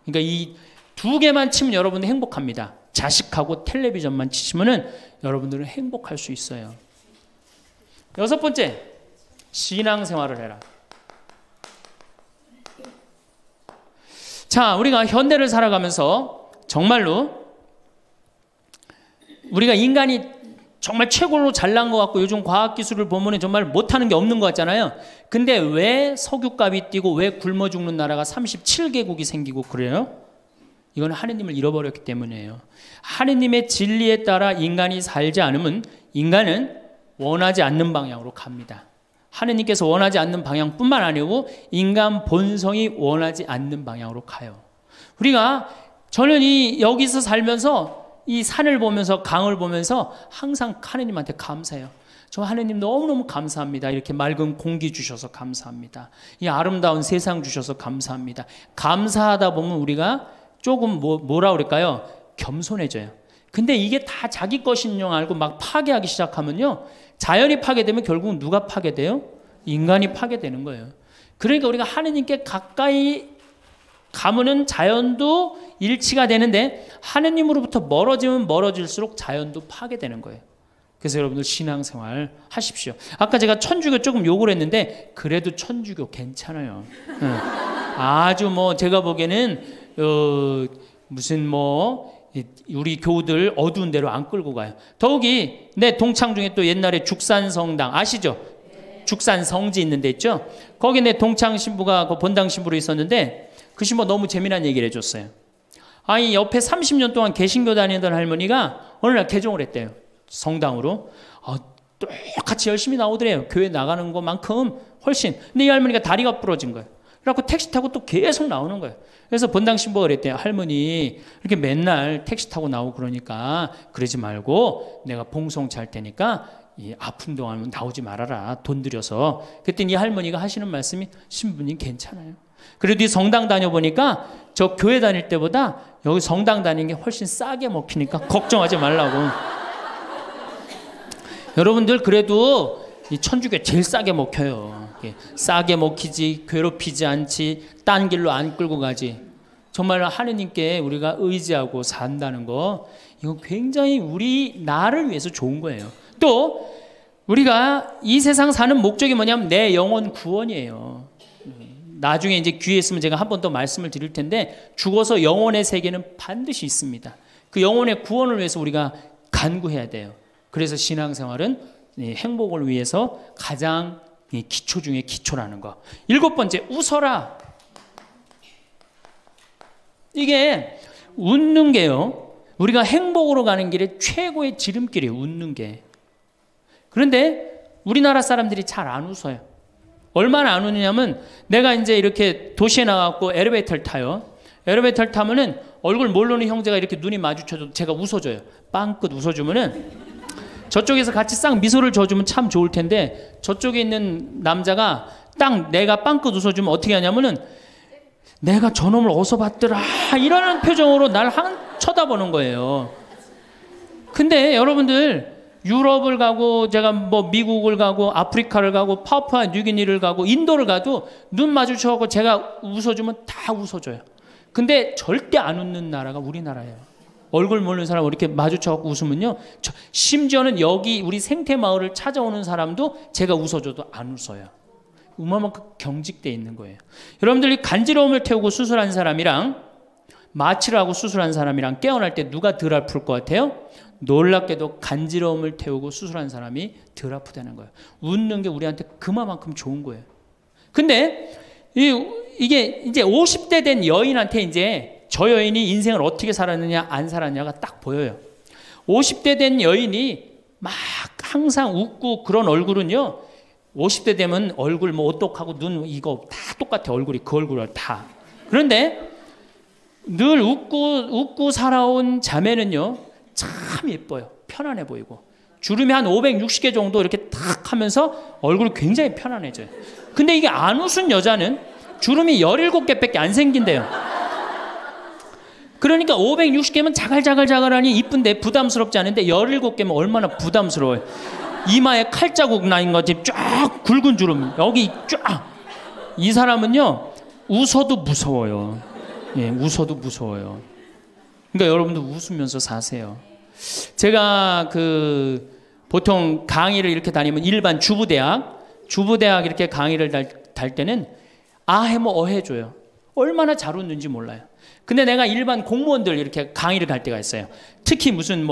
그러니까 이 두 개만 치면 여러분은 행복합니다. 자식하고 텔레비전만 치시면은 여러분들은 행복할 수 있어요. 6번째, 신앙생활을 해라. 자, 우리가 현대를 살아가면서 정말로 우리가 인간이 정말 최고로 잘난 것 같고 요즘 과학기술을 보면 정말 못하는 게 없는 것 같잖아요. 근데 왜 석유값이 뛰고 왜 굶어 죽는 나라가 37개국이 생기고 그래요? 이건 하느님을 잃어버렸기 때문이에요. 하느님의 진리에 따라 인간이 살지 않으면 인간은 원하지 않는 방향으로 갑니다. 하느님께서 원하지 않는 방향뿐만 아니고 인간 본성이 원하지 않는 방향으로 가요. 저는 여기서 살면서 이 산을 보면서 강을 보면서 항상 하느님한테 감사해요. 저 하느님 너무너무 감사합니다. 이렇게 맑은 공기 주셔서 감사합니다. 이 아름다운 세상 주셔서 감사합니다. 감사하다 보면 우리가 조금 뭐라 그럴까요? 겸손해져요. 근데 이게 다 자기 것인 줄 알고 막 파괴하기 시작하면요 자연이 파괴되면 결국 누가 파괴돼요? 인간이 파괴되는 거예요. 그러니까 우리가 하느님께 가까이 가면은 자연도 일치가 되는데 하느님으로부터 멀어지면 멀어질수록 자연도 파괴되는 거예요. 그래서 여러분들 신앙생활 하십시오. 아까 제가 천주교 조금 욕을 했는데 그래도 천주교 괜찮아요. 아주 제가 보기에는 무슨 우리 교우들 어두운 데로 안 끌고 가요. 더욱이 내 동창 중에 또 옛날에 죽산성당 아시죠? 죽산 성지 있는 데 있죠? 거기 내 동창 신부가 그 본당 신부로 있었는데 그 신부가 너무 재미난 얘기를 해줬어요. 아니 옆에 30년 동안 개신교 다니던 할머니가 어느 날 개종을 했대요. 성당으로. 똑같이 열심히 나오더래요. 교회 나가는 것만큼 훨씬. 근데 이 할머니가 다리가 부러진 거예요. 그래갖고 택시 타고 또 계속 나오는 거예요. 그래서 본당 신부가 그랬대요. 할머니 이렇게 맨날 택시 타고 나오고 그러니까 그러지 말고 내가 봉송 잘 테니까 이 아픈 동안 나오지 말아라. 돈 들여서. 그랬더니 이 할머니가 하시는 말씀이 신부님 괜찮아요. 그래도 이 성당 다녀보니까 저 교회 다닐 때보다 여기 성당 다니는 게 훨씬 싸게 먹히니까 걱정하지 말라고. 여러분들 그래도 이 천주교 제일 싸게 먹혀요. 싸게 먹히지 괴롭히지 않지 딴 길로 안 끌고 가지. 정말 하느님께 우리가 의지하고 산다는 거 이거 굉장히 우리 나를 위해서 좋은 거예요. 또 우리가 이 세상 사는 목적이 뭐냐면 내 영혼 구원이에요. 나중에 이제 기회 있으면 제가 한 번 더 말씀을 드릴 텐데 죽어서 영혼의 세계는 반드시 있습니다. 그 영혼의 구원을 위해서 우리가 간구해야 돼요. 그래서 신앙생활은 행복을 위해서 가장 기초 중에 기초라는 거. 7번째, 웃어라. 이게 웃는 게요. 우리가 행복으로 가는 길에 최고의 지름길이에요. 웃는 게. 그런데 우리나라 사람들이 잘 안 웃어요. 얼마나 안 웃느냐면 내가 이제 이렇게 도시에 나가고 엘리베이터를 타요. 엘리베이터를 타면은 얼굴 모르는 형제가 이렇게 눈이 마주쳐도 제가 웃어줘요. 빵긋 웃어주면은 저쪽에서 같이 싹 미소를 줘주면 참 좋을 텐데 저쪽에 있는 남자가 딱 내가 빵긋 웃어주면 어떻게 하냐면은 내가 저놈을 어디서 봤더라 이러는 표정으로 날 쳐다보는 거예요. 근데 여러분들 유럽을 가고 제가 미국을 가고 아프리카를 가고 파푸아 뉴기니를 가고 인도를 가도 눈 마주쳐서 제가 웃어주면 다 웃어줘요. 근데 절대 안 웃는 나라가 우리나라예요. 얼굴 모르는 사람 이렇게 마주쳐서 웃으면요. 심지어는 여기 우리 생태마을을 찾아오는 사람도 제가 웃어줘도 안 웃어요. 그만큼 경직되어 있는 거예요. 여러분들이 간지러움을 태우고 수술한 사람이랑 마취를 하고 수술한 사람이랑 깨어날 때 누가 덜 아플 것 같아요? 놀랍게도 간지러움을 태우고 수술한 사람이 덜 아프다는 거예요. 웃는 게 우리한테 그만큼 좋은 거예요. 근데 이게 이제 50대 된 여인한테 이제 저 여인이 인생을 어떻게 살았느냐 안 살았냐가 딱 보여요. 50대 된 여인이 막 항상 웃고 그런 얼굴은요. 50대 되면 얼굴 오똑하고 눈 이거 다 똑같아. 얼굴이 그 얼굴을 다. 그런데 늘 웃고 살아온 자매는요. 참 예뻐요. 편안해 보이고. 주름이 한 560개 정도 이렇게 탁 하면서 얼굴이 굉장히 편안해져요. 근데 이게 안 웃은 여자는 주름이 17개밖에 안 생긴대요. 그러니까 560개면 자갈자갈자갈하니 이쁜데 부담스럽지 않은데 17개면 얼마나 부담스러워요. 이마에 칼자국 나인 거지 쫙 굵은 주름 여기 쫙. 이 사람은요 웃어도 무서워요. 예, 웃어도 무서워요. 그러니까 여러분도 웃으면서 사세요. 제가 보통 강의를 이렇게 다니면 일반 주부대학 이렇게 강의를 달 때는 아해모 어해줘요. 얼마나 잘 웃는지 몰라요. 근데 내가 일반 공무원들 이렇게 강의를 갈 때가 있어요. 특히 무슨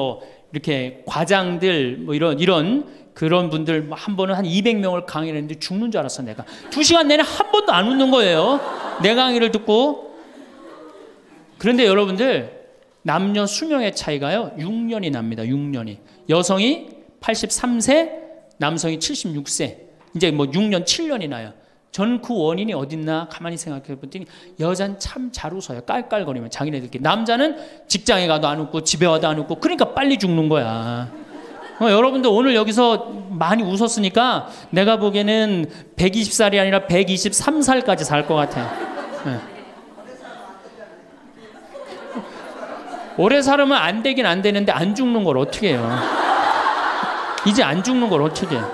이렇게 과장들 이런 그런 분들 한 번은 한 200명을 강의를 했는데 죽는 줄 알았어 내가. 2시간 내내 한 번도 안 웃는 거예요. 내 강의를 듣고. 그런데 여러분들 남녀 수명의 차이가요 6년이 납니다. 6년이. 여성이 83세, 남성이 76세. 이제 6년, 7년이 나요. 저는 그 원인이 어딨나 가만히 생각해 봤더니 여자는 참 잘 웃어요. 깔깔거리면 자기네들끼리. 남자는 직장에 가도 안 웃고 집에 와도 안 웃고 그러니까 빨리 죽는 거야. 여러분들 오늘 여기서 많이 웃었으니까 내가 보기에는 120살이 아니라 123살까지 살 것 같아요. 네. 오래 살으면 안 되긴 안 되는데 안 죽는 걸 어떻게 해요? 이제 안 죽는 걸 어떻게 해요?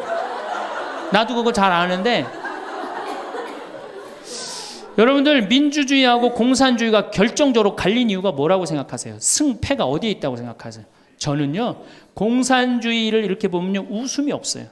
나도 그거 잘 아는데 여러분들 민주주의하고 공산주의가 결정적으로 갈린 이유가 뭐라고 생각하세요? 승패가 어디에 있다고 생각하세요? 저는요 공산주의를 이렇게 보면요 웃음이 없어요.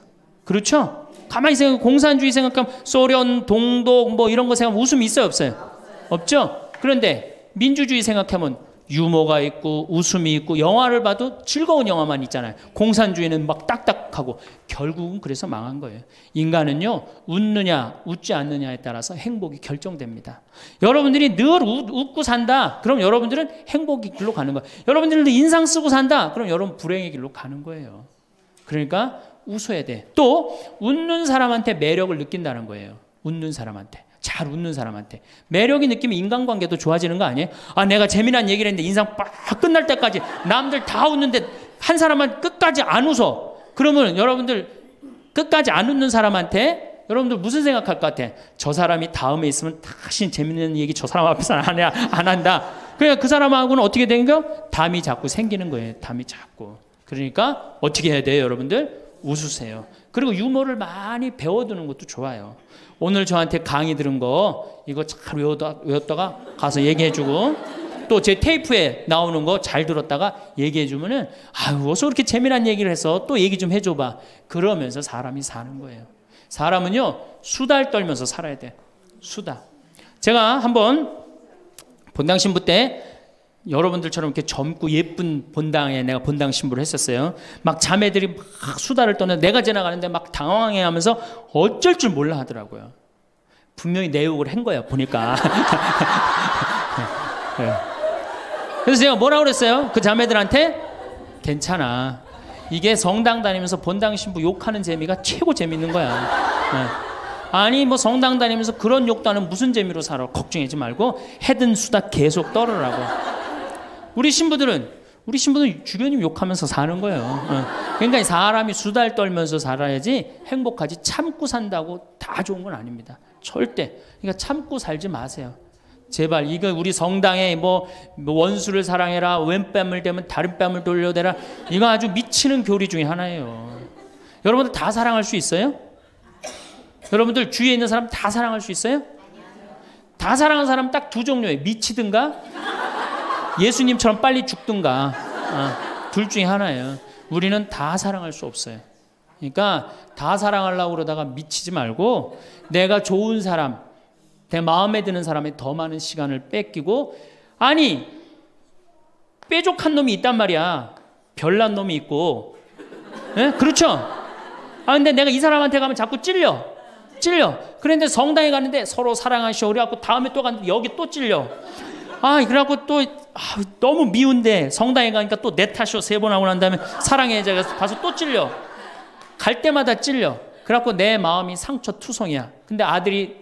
그렇죠? 가만히 생각하면 공산주의 생각하면 소련, 동독 이런 거 생각하면 웃음이 있어요 없어요? 없죠? 그런데 민주주의 생각하면 유머가 있고 웃음이 있고 영화를 봐도 즐거운 영화만 있잖아요. 공산주의는 막 딱딱하고 결국은 그래서 망한 거예요. 인간은요, 웃느냐 웃지 않느냐에 따라서 행복이 결정됩니다. 여러분들이 늘 웃고 산다, 그럼 여러분들은 행복의 길로 가는 거예요. 여러분들도 인상 쓰고 산다, 그럼 여러분 불행의 길로 가는 거예요. 그러니까 웃어야 돼. 또 웃는 사람한테 매력을 느낀다는 거예요. 웃는 사람한테, 잘 웃는 사람한테 매력이 느끼면 인간관계도 좋아지는 거 아니에요? 아, 내가 재미난 얘기를 했는데 인상 빡 끝날 때까지 남들 다 웃는데 한 사람만 끝까지 안 웃어. 그러면 여러분들 끝까지 안 웃는 사람한테 여러분들 무슨 생각할 것 같아? 저 사람이 다음에 있으면 다시 재밌는 얘기 저 사람 앞에서 안 한다. 그러니까 그 사람하고는 어떻게 되는가? 담이 자꾸 생기는 거예요. 담이 자꾸. 그러니까 어떻게 해야 돼요, 여러분들? 웃으세요. 그리고 유머를 많이 배워두는 것도 좋아요. 오늘 저한테 강의 들은 거 이거 잘 외웠다가 가서 얘기해주고, 또 제 테이프에 나오는 거 잘 들었다가 얘기해주면은, 아유, 어서 그렇게 재미난 얘기를 해서 또 얘기 좀 해줘봐. 그러면서 사람이 사는 거예요. 사람은요, 수다를 떨면서 살아야 돼. 수다. 제가 한번 본당 신부 때 여러분들처럼 이렇게 젊고 예쁜 본당에 내가 본당 신부를 했었어요. 막 자매들이 막 수다를 떠는, 내가 지나가는데 막 당황해 하면서 어쩔 줄 몰라 하더라고요. 분명히 내 욕을 한 거야, 보니까. 네. 그래서 제가 뭐라고 그랬어요? 그 자매들한테, 괜찮아. 이게 성당 다니면서 본당 신부 욕하는 재미가 최고 재밌는 거야. 네. 아니 뭐 성당 다니면서 그런 욕도 하는 무슨 재미로 살아. 걱정하지 말고 해든 수다 계속 떨으라고. 우리 신부들은 주교님 욕하면서 사는 거예요. 그러니까 사람이 수다를 떨면서 살아야지 행복하지, 참고 산다고 다 좋은 건 아닙니다. 절대. 그러니까 참고 살지 마세요. 제발. 이거 우리 성당에 뭐 원수를 사랑해라, 왼뺨을 대면 다른 뺨을 돌려대라, 이거 아주 미치는 교리 중에 하나예요. 여러분들 다 사랑할 수 있어요? 여러분들 주위에 있는 사람 다 사랑할 수 있어요? 다 사랑하는 사람 딱 두 종류예요. 미치든가 예수님처럼 빨리 죽든가. 둘 중에 하나예요. 우리는 다 사랑할 수 없어요. 그러니까 다 사랑하려고 그러다가 미치지 말고, 내가 좋은 사람, 내 마음에 드는 사람에 더 많은 시간을 뺏기고, 아니 뾰족한 놈이 있단 말이야. 별난 놈이 있고. 예? 그렇죠? 아, 근데 내가 이 사람한테 가면 자꾸 찔려. 그런데 성당에 갔는데 서로 사랑하시오 그래갖고 다음에 또 갔는데 여기 또 찔려. 아, 그래갖고 또 너무 미운데 성당에 가니까 또 내 탓이오 3번 하고 난 다음에 사랑해 가서 또 찔려. 갈 때마다 찔려. 그래갖고 내 마음이 상처투성이야. 근데 아들이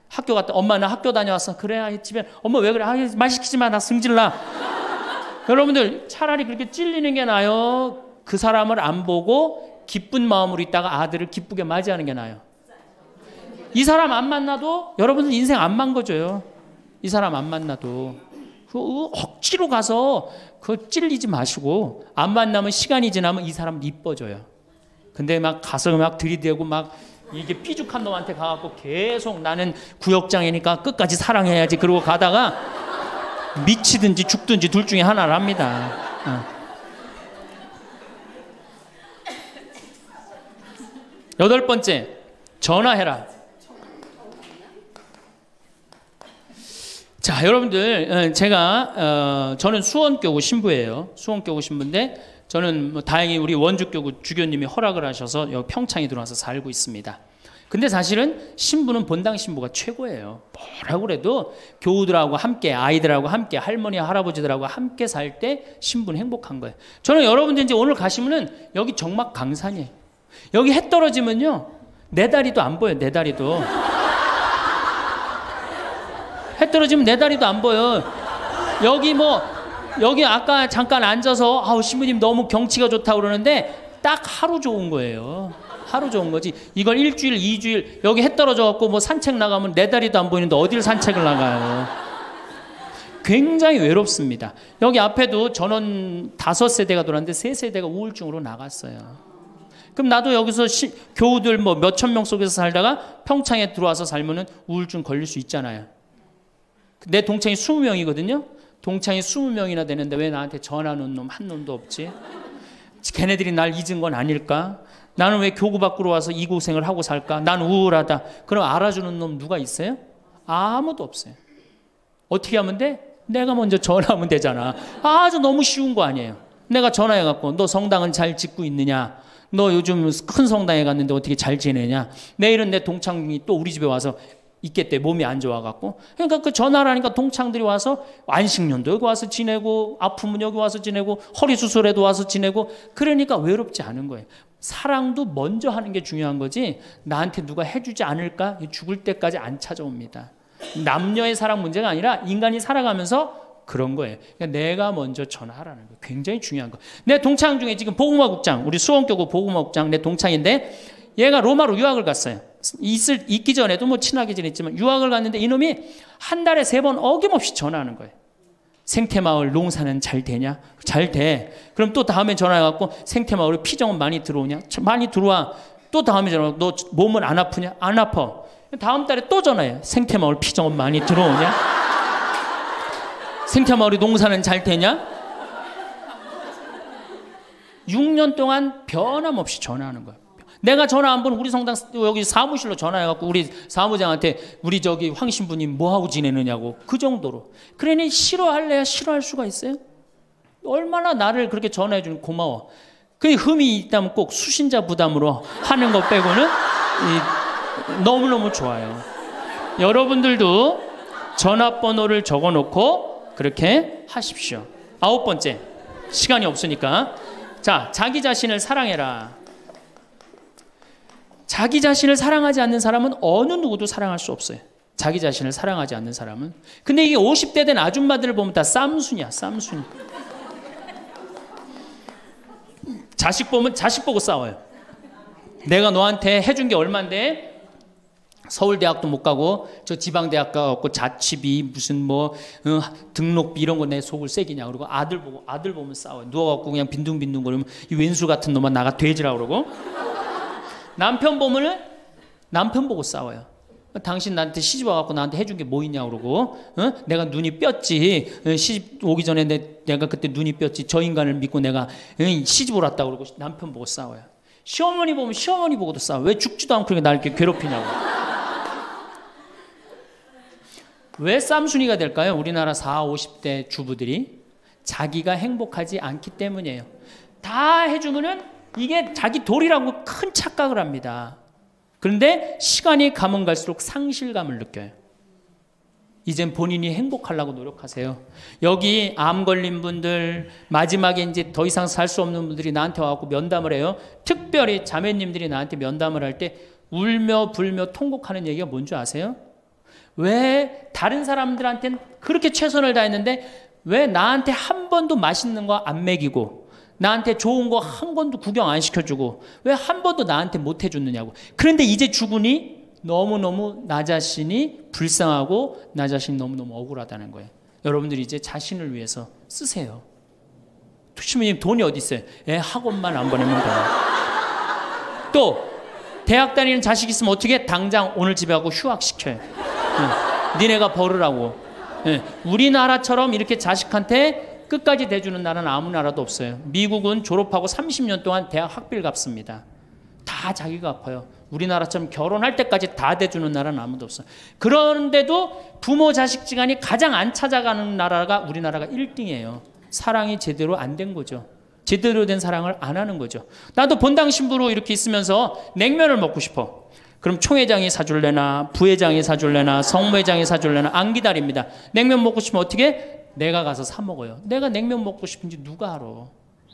학교 갔다, 엄마 나 학교 다녀왔어. 그래, 집에 엄마 왜 그래? 말 시키지 마, 나 승질나. 여러분들 차라리 그렇게 찔리는 게 나아요. 그 사람을 안 보고 기쁜 마음으로 있다가 아들을 기쁘게 맞이하는 게 나아요. 이 사람 안 만나도 여러분들 인생 안 망가져요. 이 사람 안 만나도 억지로 가서 찔리지 마시고, 안 만나면 시간이 지나면 이 사람 이뻐져요. 근데 막 가서 막 들이대고 막 이게 삐죽한 놈한테 가갖고 계속 나는 구역장이니까 끝까지 사랑해야지 그러고 가다가 미치든지 죽든지 둘 중에 하나를 합니다. 8번째, 전화해라. 자, 여러분들, 제가 저는 수원교구 신부예요. 수원교구 신부인데, 저는 뭐 다행히 우리 원주교구 주교님이 허락을 하셔서 여기 평창에 들어와서 살고 있습니다. 근데 사실은 신부는 본당 신부가 최고예요. 뭐라고 그래도 교우들하고 함께, 아이들하고 함께, 할머니 할아버지들하고 함께 살 때 신부는 행복한 거예요. 저는 여러분들 이제 오늘 가시면은 여기 정막 강산이에요. 여기 해 떨어지면요, 내 다리도 안 보여. 내 다리도 해 떨어지면 내 다리도 안 보여. 여기 아까 잠깐 앉아서 아우 신부님 너무 경치가 좋다고 그러는데 딱 하루 좋은 거예요. 하루 좋은 거지. 이걸 일주일, 2주일 여기 해 떨어져 갖고 뭐 산책 나가면 내 다리도 안 보이는데 어딜 산책을 나가요. 굉장히 외롭습니다. 여기 앞에도 전원 5세대가 돌았는데 3세대가 우울증으로 나갔어요. 그럼 나도 여기서 교우들 뭐 몇천 명 속에서 살다가 평창에 들어와서 살면은 우울증 걸릴 수 있잖아요. 내 동창이 20명이거든요. 동창이 20명이나 되는데 왜 나한테 전화하는 놈 한 놈도 없지? 걔네들이 날 잊은 건 아닐까? 나는 왜 교구 밖으로 와서 이 고생을 하고 살까? 난 우울하다. 그럼 알아주는 놈 누가 있어요? 아무도 없어요. 어떻게 하면 돼? 내가 먼저 전화하면 되잖아. 아주 너무 쉬운 거 아니에요. 내가 전화해갖고 너 성당은 잘 짓고 있느냐? 너 요즘 큰 성당에 갔는데 어떻게 잘 지내냐? 내일은 내 동창이 또 우리 집에 와서 있겠대. 몸이 안 좋아갖고. 그러니까 그 전화를 하니까 동창들이 와서 안식년도 여기 와서 지내고 아프면 여기 와서 지내고 허리 수술에도 와서 지내고 그러니까 외롭지 않은 거예요. 사랑도 먼저 하는 게 중요한 거지 나한테 누가 해주지 않을까? 죽을 때까지 안 찾아옵니다. 남녀의 사랑 문제가 아니라 인간이 살아가면서 그런 거예요. 그러니까 내가 먼저 전화하라는 거예요. 굉장히 중요한 거. 내 동창 중에 지금 복음화국장, 우리 수원교구 복음화국장 내 동창인데 얘가 로마로 유학을 갔어요. 있기 전에도 뭐 친하게 지냈지만 유학을 갔는데 이놈이 한 달에 3번 어김없이 전화하는 거예요. 생태마을 농사는 잘 되냐? 잘 돼. 그럼 또 다음에 전화해갖고 생태마을에 피정은 많이 들어오냐? 많이 들어와. 또 다음에 전화하고 너 몸은 안 아프냐? 안 아파. 다음 달에 또 전화해. 생태마을 피정은 많이 들어오냐? 생태마을에 농사는 잘 되냐? 6년 동안 변함없이 전화하는 거예요. 내가 전화 한 번 우리 성당 여기 사무실로 전화해갖고 우리 사무장한테 우리 저기 황 신부님 뭐하고 지내느냐고 그 정도로. 그러니 싫어할래야 싫어할 수가 있어요? 얼마나 나를 그렇게 전화해주는 고마워. 그 흠이 있다면 꼭 수신자 부담으로 하는 것 빼고는 너무너무 좋아요. 여러분들도 전화번호를 적어놓고 그렇게 하십시오. 9번째, 시간이 없으니까. 자, 자기 자신을 사랑해라. 자기 자신을 사랑하지 않는 사람은 어느 누구도 사랑할 수 없어요. 자기 자신을 사랑하지 않는 사람은. 근데 이게 50대 된 아줌마들을 보면 다 쌈순이야, 쌈순이. 자식 보면 자식 보고 싸워요. 내가 너한테 해준 게 얼만데 서울대학도 못 가고 저 지방대학 가고 자취비 무슨 뭐 등록비 이런 거 내 속을 새기냐 그러고 아들 보면 싸워요. 누워갖고 그냥 빈둥빈둥 거리면 이 왼수 같은 놈아 나가 돼지라 그러고. 남편 보면은 남편 보고 싸워요. 당신 나한테 시집 와갖고 나한테 해준 게 뭐 있냐 그러고 내가 눈이 뼈지. 시집 오기 전에 내가 그때 눈이 뼈지. 저 인간을 믿고 내가 시집을 왔다 그러고 남편 보고 싸워요. 시어머니 보면 시어머니 보고도 싸워. 왜 죽지도 않고 그렇게 날 이렇게 괴롭히냐고. 왜 쌈순이가 될까요? 우리나라 40, 50대 주부들이 자기가 행복하지 않기 때문이에요. 다 해주면은 이게 자기 도리라고 큰 착각을 합니다. 그런데 시간이 가면 갈수록 상실감을 느껴요. 이젠 본인이 행복하려고 노력하세요. 여기 암 걸린 분들, 마지막에 이제 더 이상 살 수 없는 분들이 나한테 와서 면담을 해요. 특별히 자매님들이 나한테 면담을 할 때 울며 불며 통곡하는 얘기가 뭔지 아세요? 왜 다른 사람들한테는 그렇게 최선을 다했는데 왜 나한테 한 번도 맛있는 거 안 먹이고 나한테 좋은 거 한 번도 구경 안 시켜주고 왜 한 번도 나한테 못 해줬느냐고. 그런데 이제 죽으니 너무너무 나 자신이 불쌍하고 나 자신이 너무너무 억울하다는 거예요. 여러분들이 이제 자신을 위해서 쓰세요. 신부님 돈이 어디 있어요? 학원만 안 보내면 돼요. 또 대학 다니는 자식 있으면 어떻게 당장 오늘 집에 가고 휴학시켜요. 니네가 벌으라고. 우리나라처럼 이렇게 자식한테 끝까지 대주는 나라는 아무 나라도 없어요. 미국은 졸업하고 30년 동안 대학 학비를 갚습니다. 다 자기가 갚아요. 우리나라처럼 결혼할 때까지 다 대주는 나라는 아무도 없어요. 그런데도 부모 자식 지간이 가장 안 찾아가는 나라가 우리나라가 1등이에요. 사랑이 제대로 안 된 거죠. 제대로 된 사랑을 안 하는 거죠. 나도 본당 신부로 이렇게 있으면서 냉면을 먹고 싶어. 그럼 총회장이 사줄래나 부회장이 사줄래나 성모회장이 사줄래나 안 기다립니다. 냉면 먹고 싶으면 어떻게? 내가 가서 사 먹어요. 내가 냉면 먹고 싶은지 누가 알아?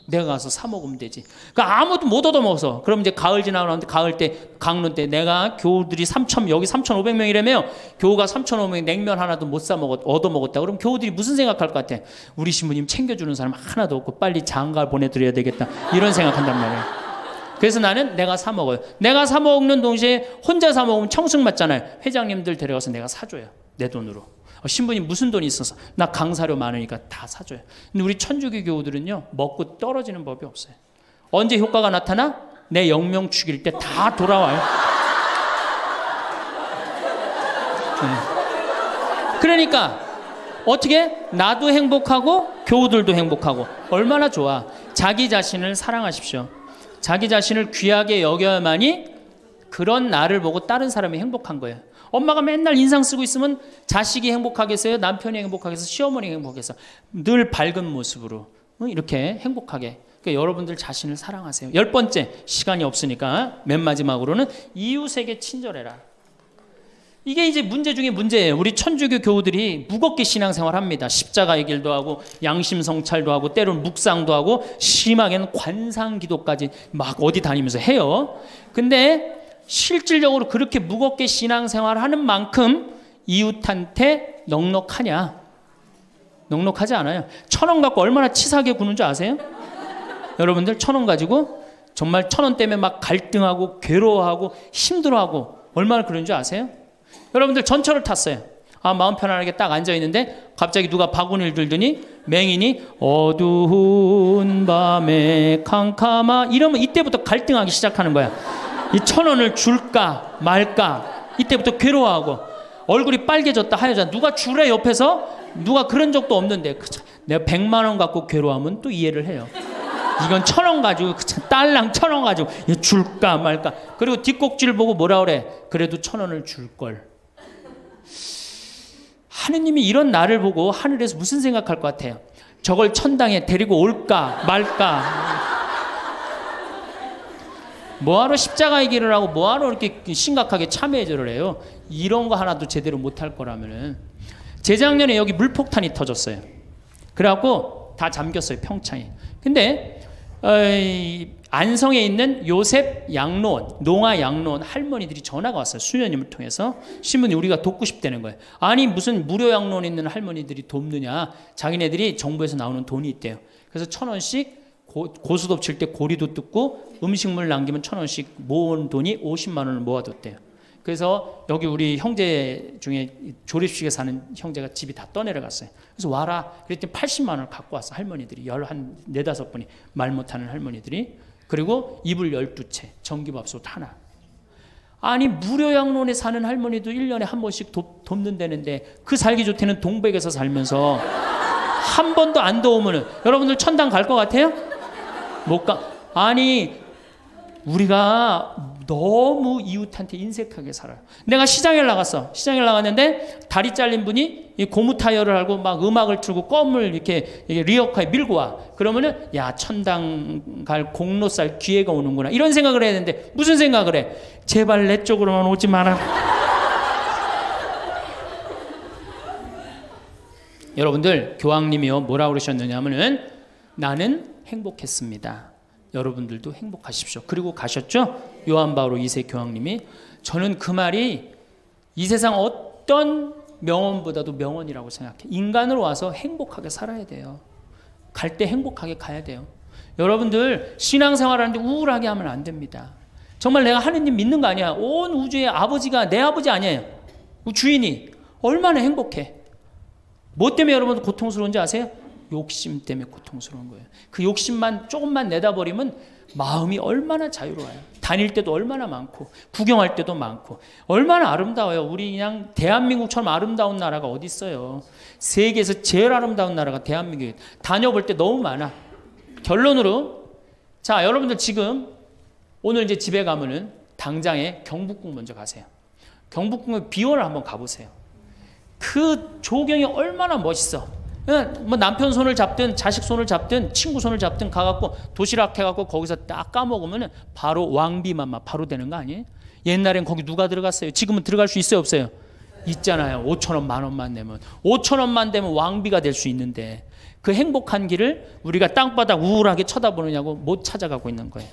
내가 가서 사 먹으면 되지. 그러니까 아무도 못 얻어먹어서. 그럼 이제 가을 지나고 나는데 가을 때 강론 때 내가 교우들이 여기 3,500명이라며 교우가 3,500명 냉면 하나도 못 사 먹었 얻어먹었다. 그럼 교우들이 무슨 생각할 것 같아? 우리 신부님 챙겨주는 사람 하나도 없고 빨리 장가 보내드려야 되겠다. 이런 생각한단 말이에요. 그래서 나는 내가 사 먹어요. 내가 사 먹는 동시에 혼자 사 먹으면 청승 맞잖아요. 회장님들 데려가서 내가 사줘요. 내 돈으로. 신부님 무슨 돈이 있어서? 나 강사료 많으니까 다 사줘요. 근데 우리 천주교 교우들은요 먹고 떨어지는 법이 없어요. 언제 효과가 나타나? 내 영명 죽일 때 다 돌아와요. 그러니까 어떻게? 나도 행복하고 교우들도 행복하고 얼마나 좋아. 자기 자신을 사랑하십시오. 자기 자신을 귀하게 여겨야만이 그런 나를 보고 다른 사람이 행복한 거예요. 엄마가 맨날 인상 쓰고 있으면 자식이 행복하겠어요? 남편이 행복하겠어요? 시어머니가 행복하겠어요? 늘 밝은 모습으로 이렇게 행복하게. 그러니까 여러분들 자신을 사랑하세요. 10번째, 시간이 없으니까 맨 마지막으로는 이웃에게 친절해라. 이게 이제 문제 중에 문제예요. 우리 천주교 교우들이 무겁게 신앙생활합니다. 십자가의 길도 하고 양심 성찰도 하고 때로는 묵상도 하고 심하게는 관상기도까지 막 어디 다니면서 해요. 근데 실질적으로 그렇게 무겁게 신앙생활하는 만큼 이웃한테 넉넉하냐? 넉넉하지 않아요. 1,000원 갖고 얼마나 치사하게 구는 줄 아세요? 여러분들 1,000원 가지고 정말 1,000원 때문에 막 갈등하고 괴로워하고 힘들어하고 얼마나 그런 줄 아세요? 여러분들 전철을 탔어요. 마음 편안하게 딱 앉아있는데 갑자기 누가 바구니를 들더니 맹인이 어두운 밤에 캄캄하 이러면 이때부터 갈등하기 시작하는 거야. 이 1,000원을 줄까 말까 이때부터 괴로워하고 얼굴이 빨개졌다 하여졌다. 누가 주래 옆에서? 누가 그런 적도 없는데 내가 100만 원 갖고 괴로워하면 또 이해를 해요. 이건 1,000원 가지고 딸랑 1,000원 가지고 줄까 말까. 그리고 뒷꼭지를 보고 뭐라 그래? 그래도 1,000원을 줄걸. 하느님이 이런 나를 보고 하늘에서 무슨 생각할 것 같아요? 저걸 천당에 데리고 올까 말까. 뭐하러 십자가의 길을 하고 뭐하러 이렇게 심각하게 참회절을 해요? 이런 거 하나도 제대로 못할 거라면은. 재작년에 여기 물폭탄이 터졌어요. 그래갖고 다 잠겼어요, 평창에. 근데 안성에 있는 요셉 양로원, 농아 양로원 할머니들이 전화가 왔어요. 수녀님을 통해서. 신부님 우리가 돕고 싶다는 거예요. 아니 무슨 무료 양로원 있는 할머니들이 돕느냐. 자기네들이 정부에서 나오는 돈이 있대요. 그래서 1,000원씩 고수톱 칠 때 고리도 뜯고 음식물 남기면 1,000원씩 모은 돈이 50만 원을 모아뒀대요. 그래서 여기 우리 형제 중에 조립식에 사는 형제가 집이 다 떠내려갔어요. 그래서 와라. 그랬더니 80만 원을 갖고 왔어. 할머니들이. 한 4, 5분이 말 못하는 할머니들이. 그리고 이불 12채, 전기밥솥 하나. 아니 무료 양로원에 사는 할머니도 1년에 한 번씩 돕는다는데 그 살기 좋대는 동백에서 살면서 한 번도 안 도우면은 여러분들 천당 갈 것 같아요? 못 가. 아니 우리가 너무 이웃한테 인색하게 살아요. 내가 시장에 나갔어. 시장에 나갔는데 다리 잘린 분이 고무 타이어를 하고 막 음악을 틀고 껌을 이렇게 리어카에 밀고 와. 그러면은 야 천당 갈 공로살 기회가 오는구나. 이런 생각을 해야 되는데 무슨 생각을 해? 제발 내 쪽으로만 오지 마라. 여러분들 교황님이요 뭐라고 그러셨느냐면은 나는 행복했습니다. 여러분들도 행복하십시오. 그리고 가셨죠? 요한 바오로 2세 교황님이. 저는 그 말이 이 세상 어떤 명언보다도 명언이라고 생각해. 인간으로 와서 행복하게 살아야 돼요. 갈 때 행복하게 가야 돼요. 여러분들 신앙생활하는데 우울하게 하면 안 됩니다. 정말 내가 하느님 믿는 거 아니야. 온 우주의 아버지가 내 아버지 아니에요. 주인이 얼마나 행복해. 뭐 때문에 여러분 고통스러운지 아세요? 욕심 때문에 고통스러운 거예요. 그 욕심만 조금만 내다버리면 마음이 얼마나 자유로워요. 다닐 때도 얼마나 많고 구경할 때도 많고 얼마나 아름다워요. 우리 그냥 대한민국처럼 아름다운 나라가 어디 있어요. 세계에서 제일 아름다운 나라가 대한민국이에요. 다녀볼 때 너무 많아. 결론으로 자 여러분들 지금 오늘 이제 집에 가면은 당장에 경복궁 먼저 가세요. 경복궁의 비원을 한번 가보세요. 그 조경이 얼마나 멋있어. 뭐 남편 손을 잡든 자식 손을 잡든 친구 손을 잡든 가갖고 도시락 해갖고 거기서 딱 까먹으면 바로 왕비만 바로 되는 거 아니에요? 옛날엔 거기 누가 들어갔어요? 지금은 들어갈 수 있어요 없어요? 있잖아요. 5,000원 10,000원만 내면 5,000원만 되면 왕비가 될 수 있는데 그 행복한 길을 우리가 땅바닥 우울하게 쳐다보느냐고 못 찾아가고 있는 거예요.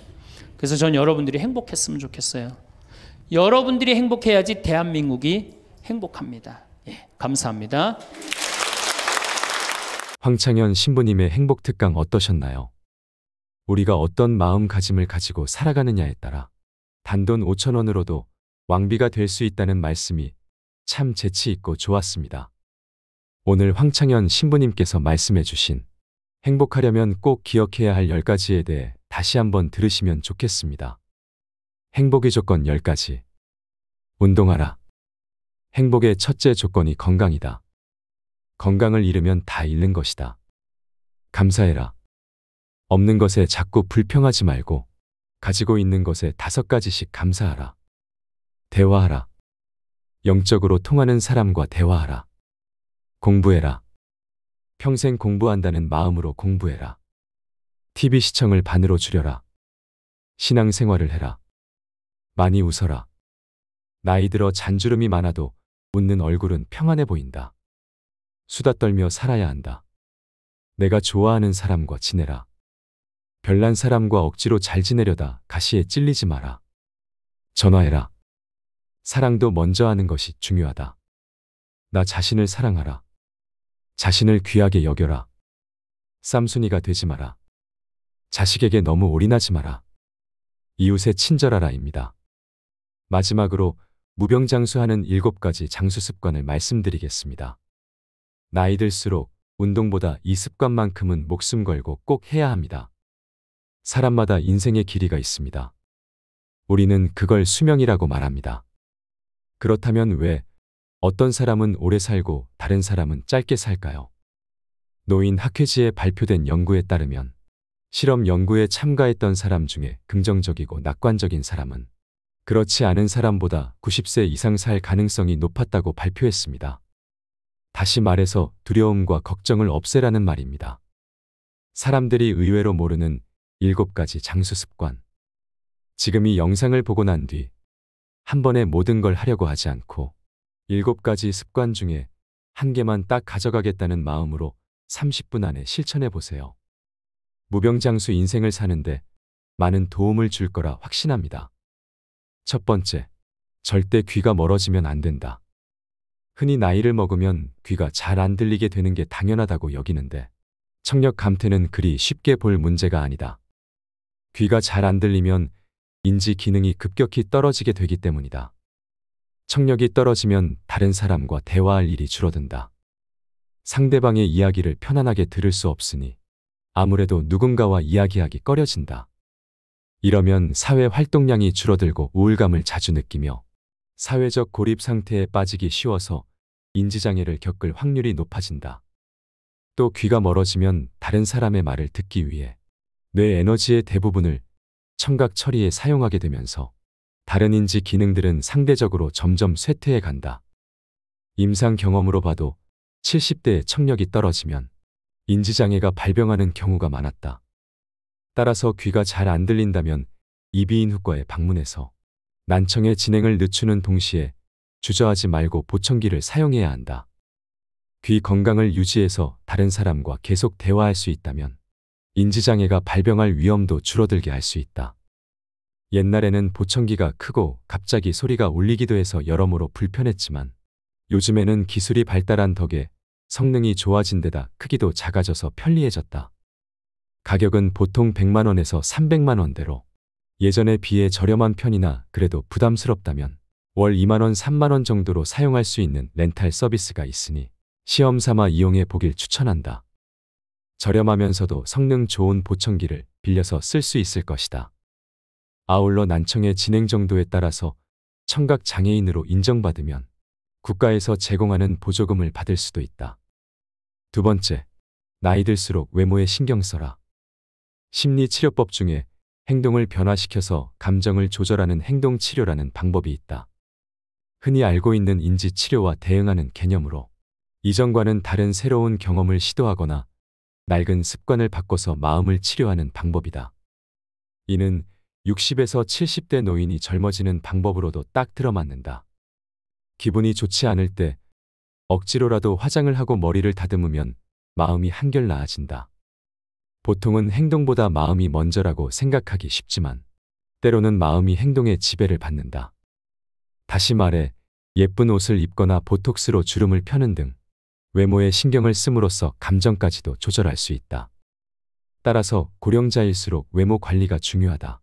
그래서 전 여러분들이 행복했으면 좋겠어요. 여러분들이 행복해야지 대한민국이 행복합니다. 예, 감사합니다. 황창현 신부님의 행복특강 어떠셨나요? 우리가 어떤 마음가짐을 가지고 살아가느냐에 따라 단돈 5,000원으로도 왕비가 될 수 있다는 말씀이 참 재치있고 좋았습니다. 오늘 황창현 신부님께서 말씀해 주신 행복하려면 꼭 기억해야 할 10가지에 대해 다시 한번 들으시면 좋겠습니다. 행복의 조건 10가지. 운동하라. 행복의 첫째 조건이 건강이다. 건강을 잃으면 다 잃는 것이다. 감사해라. 없는 것에 자꾸 불평하지 말고 가지고 있는 것에 5가지씩 감사하라. 대화하라. 영적으로 통하는 사람과 대화하라. 공부해라. 평생 공부한다는 마음으로 공부해라. TV 시청을 반으로 줄여라. 신앙생활을 해라. 많이 웃어라. 나이 들어 잔주름이 많아도 웃는 얼굴은 평안해 보인다. 수다 떨며 살아야 한다. 내가 좋아하는 사람과 지내라. 별난 사람과 억지로 잘 지내려다 가시에 찔리지 마라. 전화해라. 사랑도 먼저 하는 것이 중요하다. 나 자신을 사랑하라. 자신을 귀하게 여겨라. 쌈순이가 되지 마라. 자식에게 너무 올인하지 마라. 이웃에 친절하라입니다. 마지막으로 무병장수하는 7가지 장수 습관을 말씀드리겠습니다. 나이 들수록 운동보다 이 습관만큼은 목숨 걸고 꼭 해야 합니다. 사람마다 인생의 길이가 있습니다. 우리는 그걸 수명이라고 말합니다. 그렇다면 왜 어떤 사람은 오래 살고 다른 사람은 짧게 살까요? 노인 학회지에 발표된 연구에 따르면 실험 연구에 참가했던 사람 중에 긍정적이고 낙관적인 사람은 그렇지 않은 사람보다 90세 이상 살 가능성이 높았다고 발표했습니다. 다시 말해서 두려움과 걱정을 없애라는 말입니다. 사람들이 의외로 모르는 7가지 장수 습관. 지금 이 영상을 보고 난 뒤 한 번에 모든 걸 하려고 하지 않고 7가지 습관 중에 한 개만 딱 가져가겠다는 마음으로 30분 안에 실천해 보세요. 무병장수 인생을 사는데 많은 도움을 줄 거라 확신합니다. 첫 번째, 절대 귀가 멀어지면 안 된다. 흔히 나이를 먹으면 귀가 잘 안 들리게 되는 게 당연하다고 여기는데 청력 감퇴는 그리 쉽게 볼 문제가 아니다. 귀가 잘 안 들리면 인지 기능이 급격히 떨어지게 되기 때문이다. 청력이 떨어지면 다른 사람과 대화할 일이 줄어든다. 상대방의 이야기를 편안하게 들을 수 없으니 아무래도 누군가와 이야기하기 꺼려진다. 이러면 사회 활동량이 줄어들고 우울감을 자주 느끼며 사회적 고립 상태에 빠지기 쉬워서 인지장애를 겪을 확률이 높아진다. 또 귀가 멀어지면 다른 사람의 말을 듣기 위해 뇌 에너지의 대부분을 청각 처리에 사용하게 되면서 다른 인지 기능들은 상대적으로 점점 쇠퇴해 간다. 임상 경험으로 봐도 70대의 청력이 떨어지면 인지장애가 발병하는 경우가 많았다. 따라서 귀가 잘 안 들린다면 이비인후과에 방문해서 난청의 진행을 늦추는 동시에 주저하지 말고 보청기를 사용해야 한다. 귀 건강을 유지해서 다른 사람과 계속 대화할 수 있다면 인지장애가 발병할 위험도 줄어들게 할 수 있다. 옛날에는 보청기가 크고 갑자기 소리가 울리기도 해서 여러모로 불편했지만 요즘에는 기술이 발달한 덕에 성능이 좋아진 데다 크기도 작아져서 편리해졌다. 가격은 보통 100만 원에서 300만 원대로 예전에 비해 저렴한 편이나 그래도 부담스럽다면 월 2만 원, 3만 원 정도로 사용할 수 있는 렌탈 서비스가 있으니 시험 삼아 이용해 보길 추천한다. 저렴하면서도 성능 좋은 보청기를 빌려서 쓸 수 있을 것이다. 아울러 난청의 진행 정도에 따라서 청각 장애인으로 인정받으면 국가에서 제공하는 보조금을 받을 수도 있다. 두 번째, 나이 들수록 외모에 신경 써라. 심리치료법 중에 행동을 변화시켜서 감정을 조절하는 행동치료라는 방법이 있다. 흔히 알고 있는 인지치료와 대응하는 개념으로 이전과는 다른 새로운 경험을 시도하거나 낡은 습관을 바꿔서 마음을 치료하는 방법이다. 이는 60에서 70대 노인이 젊어지는 방법으로도 딱 들어맞는다. 기분이 좋지 않을 때 억지로라도 화장을 하고 머리를 다듬으면 마음이 한결 나아진다. 보통은 행동보다 마음이 먼저라고 생각하기 쉽지만 때로는 마음이 행동의 지배를 받는다. 다시 말해 예쁜 옷을 입거나 보톡스로 주름을 펴는 등 외모에 신경을 씀으로써 감정까지도 조절할 수 있다. 따라서 고령자일수록 외모 관리가 중요하다.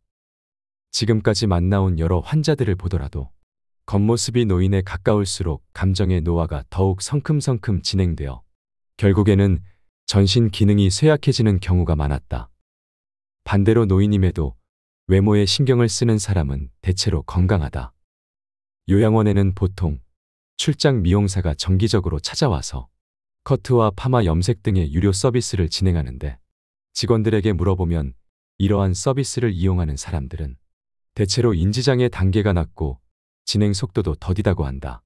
지금까지 만나온 여러 환자들을 보더라도 겉모습이 노인에 가까울수록 감정의 노화가 더욱 성큼성큼 진행되어 결국에는 전신 기능이 쇠약해지는 경우가 많았다. 반대로 노인임에도 외모에 신경을 쓰는 사람은 대체로 건강하다. 요양원에는 보통 출장 미용사가 정기적으로 찾아와서 커트와 파마 염색 등의 유료 서비스를 진행하는데 직원들에게 물어보면 이러한 서비스를 이용하는 사람들은 대체로 인지장애 단계가 낮고 진행 속도도 더디다고 한다.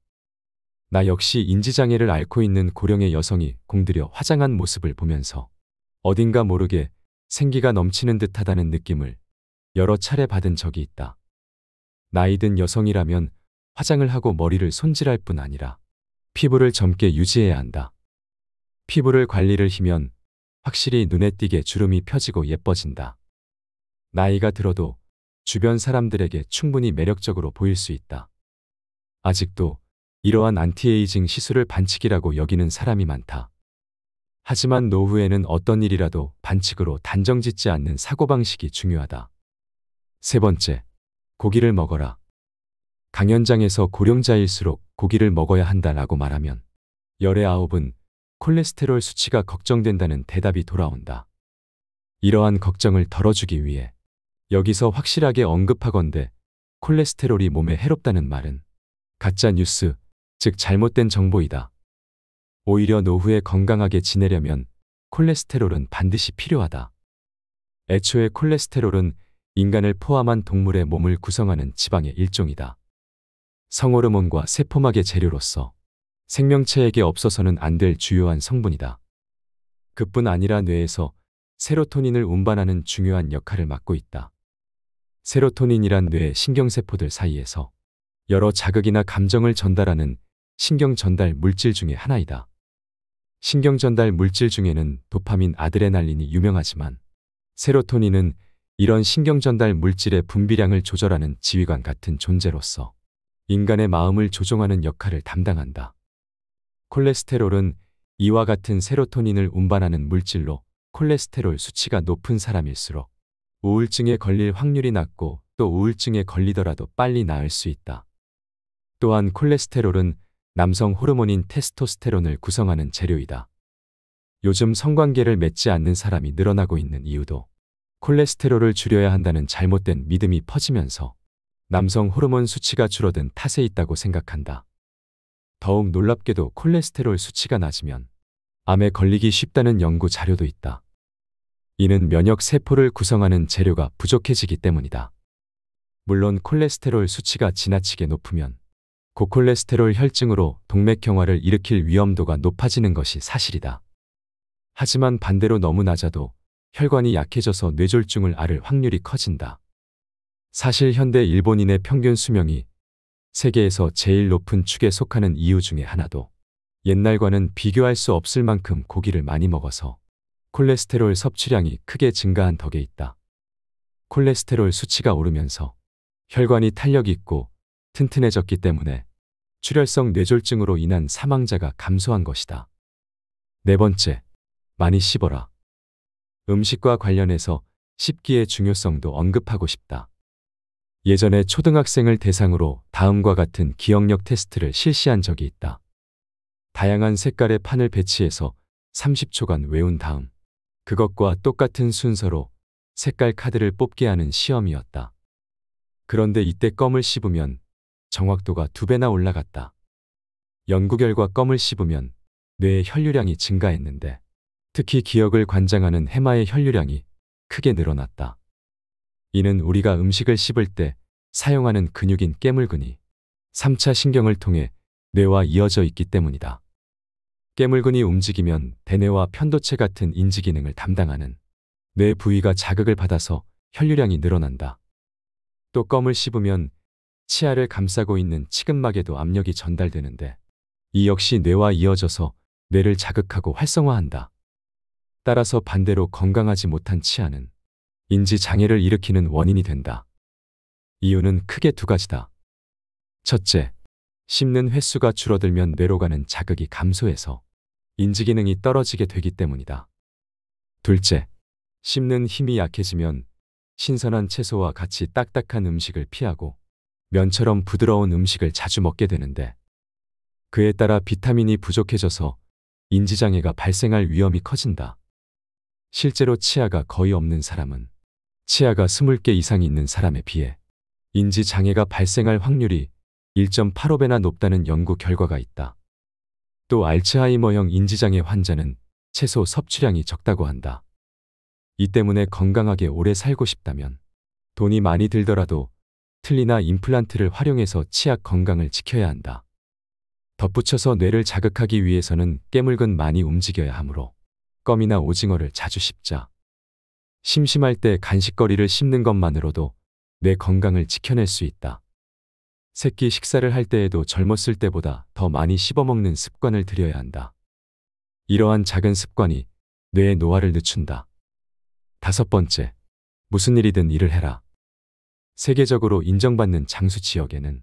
나 역시 인지장애를 앓고 있는 고령의 여성이 공들여 화장한 모습을 보면서 어딘가 모르게 생기가 넘치는 듯하다는 느낌을 여러 차례 받은 적이 있다. 나이든 여성이라면 화장을 하고 머리를 손질할 뿐 아니라 피부를 젊게 유지해야 한다. 피부를 관리를 하면 확실히 눈에 띄게 주름이 펴지고 예뻐진다. 나이가 들어도 주변 사람들에게 충분히 매력적으로 보일 수 있다. 아직도 이러한 안티에이징 시술을 반칙이라고 여기는 사람이 많다. 하지만 노후에는 어떤 일이라도 반칙으로 단정짓지 않는 사고방식이 중요하다. 세 번째, 고기를 먹어라. 강연장에서 고령자일수록 고기를 먹어야 한다라고 말하면 열의 9은 콜레스테롤 수치가 걱정된다는 대답이 돌아온다. 이러한 걱정을 덜어주기 위해 여기서 확실하게 언급하건대 콜레스테롤이 몸에 해롭다는 말은 가짜 뉴스, 즉 잘못된 정보이다. 오히려 노후에 건강하게 지내려면 콜레스테롤은 반드시 필요하다. 애초에 콜레스테롤은 인간을 포함한 동물의 몸을 구성하는 지방의 일종이다. 성호르몬과 세포막의 재료로서 생명체에게 없어서는 안 될 주요한 성분이다. 그뿐 아니라 뇌에서 세로토닌을 운반하는 중요한 역할을 맡고 있다. 세로토닌이란 뇌 신경세포들 사이에서 여러 자극이나 감정을 전달하는 신경 전달 물질 중의 하나이다. 신경 전달 물질 중에는 도파민, 아드레날린이 유명하지만 세로토닌은 이런 신경 전달 물질의 분비량을 조절하는 지휘관 같은 존재로서 인간의 마음을 조종하는 역할을 담당한다. 콜레스테롤은 이와 같은 세로토닌을 운반하는 물질로 콜레스테롤 수치가 높은 사람일수록 우울증에 걸릴 확률이 낮고 또 우울증에 걸리더라도 빨리 나을 수 있다. 또한 콜레스테롤은 남성 호르몬인 테스토스테론을 구성하는 재료이다. 요즘 성관계를 맺지 않는 사람이 늘어나고 있는 이유도 콜레스테롤을 줄여야 한다는 잘못된 믿음이 퍼지면서 남성 호르몬 수치가 줄어든 탓에 있다고 생각한다. 더욱 놀랍게도 콜레스테롤 수치가 낮으면 암에 걸리기 쉽다는 연구 자료도 있다. 이는 면역 세포를 구성하는 재료가 부족해지기 때문이다. 물론 콜레스테롤 수치가 지나치게 높으면 고콜레스테롤 혈증으로 동맥경화를 일으킬 위험도가 높아지는 것이 사실이다. 하지만 반대로 너무 낮아도 혈관이 약해져서 뇌졸중을 앓을 확률이 커진다. 사실 현대 일본인의 평균 수명이 세계에서 제일 높은 축에 속하는 이유 중에 하나도 옛날과는 비교할 수 없을 만큼 고기를 많이 먹어서 콜레스테롤 섭취량이 크게 증가한 덕에 있다. 콜레스테롤 수치가 오르면서 혈관이 탄력 있고 튼튼해졌기 때문에 출혈성 뇌졸중으로 인한 사망자가 감소한 것이다. 네 번째, 많이 씹어라. 음식과 관련해서 씹기의 중요성도 언급하고 싶다. 예전에 초등학생을 대상으로 다음과 같은 기억력 테스트를 실시한 적이 있다. 다양한 색깔의 판을 배치해서 30초간 외운 다음 그것과 똑같은 순서로 색깔 카드를 뽑게 하는 시험이었다. 그런데 이때 껌을 씹으면 정확도가 2배나 올라갔다. 연구 결과 껌을 씹으면 뇌의 혈류량이 증가했는데 특히 기억을 관장하는 해마의 혈류량이 크게 늘어났다. 이는 우리가 음식을 씹을 때 사용하는 근육인 깨물근이 3차 신경을 통해 뇌와 이어져 있기 때문이다. 깨물근이 움직이면 대뇌와 편도체 같은 인지 기능을 담당하는 뇌 부위가 자극을 받아서 혈류량이 늘어난다. 또 껌을 씹으면 치아를 감싸고 있는 치근막에도 압력이 전달되는데 이 역시 뇌와 이어져서 뇌를 자극하고 활성화한다. 따라서 반대로 건강하지 못한 치아는 인지 장애를 일으키는 원인이 된다. 이유는 크게 2가지다. 첫째, 씹는 횟수가 줄어들면 뇌로 가는 자극이 감소해서 인지 기능이 떨어지게 되기 때문이다. 둘째, 씹는 힘이 약해지면 신선한 채소와 같이 딱딱한 음식을 피하고 면처럼 부드러운 음식을 자주 먹게 되는데 그에 따라 비타민이 부족해져서 인지장애가 발생할 위험이 커진다. 실제로 치아가 거의 없는 사람은 치아가 20개 이상 있는 사람에 비해 인지장애가 발생할 확률이 1.85배나 높다는 연구 결과가 있다. 또 알츠하이머형 인지장애 환자는 채소 섭취량이 적다고 한다. 이 때문에 건강하게 오래 살고 싶다면 돈이 많이 들더라도 틀니나 임플란트를 활용해서 치아 건강을 지켜야 한다. 덧붙여서 뇌를 자극하기 위해서는 깨물근 많이 움직여야 하므로 껌이나 오징어를 자주 씹자. 심심할 때 간식거리를 씹는 것만으로도 뇌 건강을 지켜낼 수 있다. 새끼 식사를 할 때에도 젊었을 때보다 더 많이 씹어먹는 습관을 들여야 한다. 이러한 작은 습관이 뇌의 노화를 늦춘다. 5번째, 무슨 일이든 일을 해라. 세계적으로 인정받는 장수 지역에는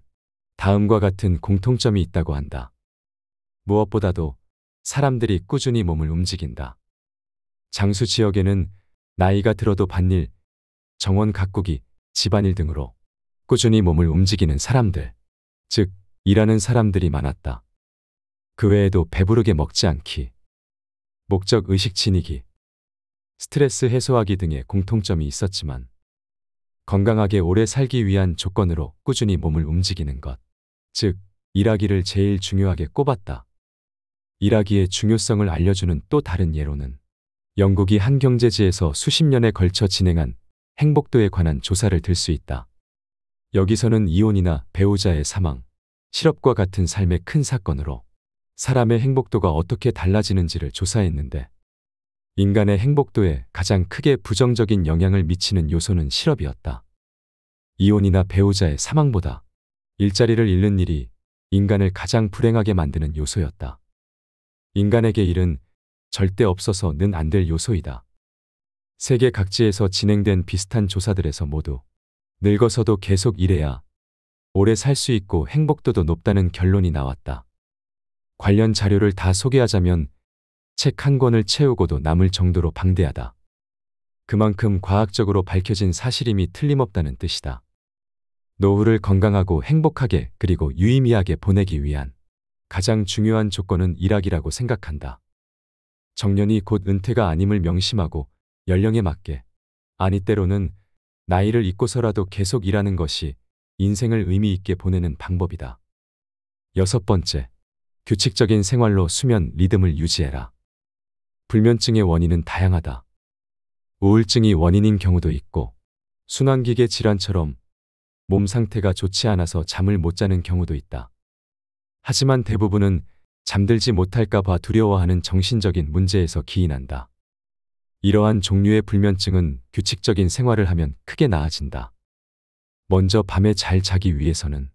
다음과 같은 공통점이 있다고 한다. 무엇보다도 사람들이 꾸준히 몸을 움직인다. 장수 지역에는 나이가 들어도 밭일, 정원 가꾸기, 집안일 등으로 꾸준히 몸을 움직이는 사람들, 즉 일하는 사람들이 많았다. 그 외에도 배부르게 먹지 않기, 목적 의식 지니기, 스트레스 해소하기 등의 공통점이 있었지만 건강하게 오래 살기 위한 조건으로 꾸준히 몸을 움직이는 것, 즉 일하기를 제일 중요하게 꼽았다. 일하기의 중요성을 알려주는 또 다른 예로는 영국이 한 경제지에서 수십 년에 걸쳐 진행한 행복도에 관한 조사를 들 수 있다. 여기서는 이혼이나 배우자의 사망, 실업과 같은 삶의 큰 사건으로 사람의 행복도가 어떻게 달라지는지를 조사했는데 인간의 행복도에 가장 크게 부정적인 영향을 미치는 요소는 실업이었다. 이혼이나 배우자의 사망보다 일자리를 잃는 일이 인간을 가장 불행하게 만드는 요소였다. 인간에게 일은 절대 없어서는 안 될 요소이다. 세계 각지에서 진행된 비슷한 조사들에서 모두 늙어서도 계속 일해야 오래 살 수 있고 행복도도 높다는 결론이 나왔다. 관련 자료를 다 소개하자면 책 한 권을 채우고도 남을 정도로 방대하다. 그만큼 과학적으로 밝혀진 사실임이 틀림없다는 뜻이다. 노후를 건강하고 행복하게 그리고 유의미하게 보내기 위한 가장 중요한 조건은 일하기라고 생각한다. 정년이 곧 은퇴가 아님을 명심하고 연령에 맞게, 아니 때로는 나이를 잊고서라도 계속 일하는 것이 인생을 의미 있게 보내는 방법이다. 6번째, 규칙적인 생활로 수면 리듬을 유지해라. 불면증의 원인은 다양하다. 우울증이 원인인 경우도 있고 순환기계 질환처럼 몸 상태가 좋지 않아서 잠을 못 자는 경우도 있다. 하지만 대부분은 잠들지 못할까 봐 두려워하는 정신적인 문제에서 기인한다. 이러한 종류의 불면증은 규칙적인 생활을 하면 크게 나아진다. 먼저 밤에 잘 자기 위해서는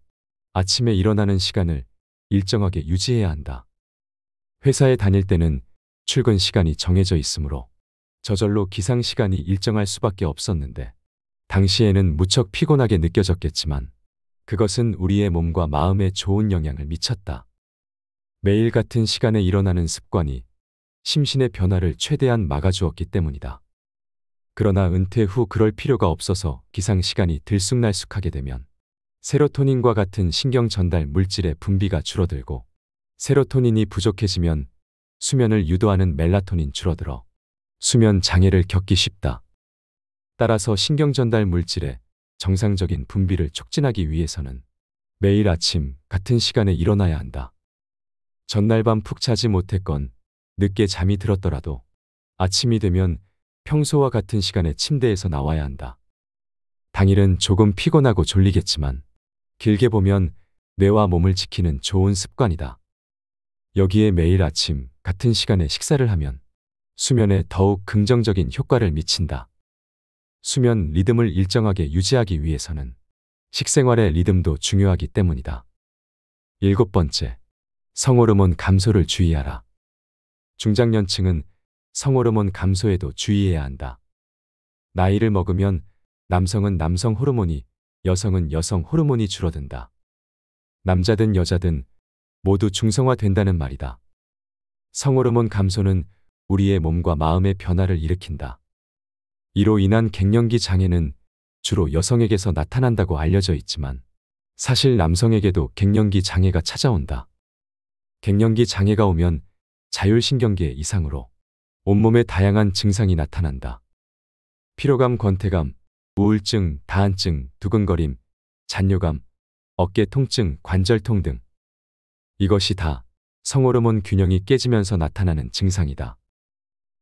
아침에 일어나는 시간을 일정하게 유지해야 한다. 회사에 다닐 때는 출근 시간이 정해져 있으므로 저절로 기상 시간이 일정할 수밖에 없었는데 당시에는 무척 피곤하게 느껴졌겠지만 그것은 우리의 몸과 마음에 좋은 영향을 미쳤다. 매일 같은 시간에 일어나는 습관이 심신의 변화를 최대한 막아주었기 때문이다. 그러나 은퇴 후 그럴 필요가 없어서 기상 시간이 들쑥날쑥하게 되면 세로토닌과 같은 신경 전달 물질의 분비가 줄어들고 세로토닌이 부족해지면 수면을 유도하는 멜라토닌 줄어들어 수면 장애를 겪기 쉽다. 따라서 신경 전달 물질의 정상적인 분비를 촉진하기 위해서는 매일 아침 같은 시간에 일어나야 한다. 전날 밤 푹 자지 못했건 늦게 잠이 들었더라도 아침이 되면 평소와 같은 시간에 침대에서 나와야 한다. 당일은 조금 피곤하고 졸리겠지만 길게 보면 뇌와 몸을 지키는 좋은 습관이다. 여기에 매일 아침 같은 시간에 식사를 하면 수면에 더욱 긍정적인 효과를 미친다. 수면 리듬을 일정하게 유지하기 위해서는 식생활의 리듬도 중요하기 때문이다. 7번째, 성호르몬 감소를 주의하라. 중장년층은 성호르몬 감소에도 주의해야 한다. 나이를 먹으면 남성은 남성 호르몬이, 여성은 여성 호르몬이 줄어든다. 남자든 여자든 모두 중성화된다는 말이다. 성호르몬 감소는 우리의 몸과 마음의 변화를 일으킨다. 이로 인한 갱년기 장애는 주로 여성에게서 나타난다고 알려져 있지만 사실 남성에게도 갱년기 장애가 찾아온다. 갱년기 장애가 오면 자율신경계 이상으로 온몸에 다양한 증상이 나타난다. 피로감, 권태감, 우울증, 다한증, 두근거림, 잔뇨감, 어깨 통증, 관절통 등 이것이 다 성호르몬 균형이 깨지면서 나타나는 증상이다.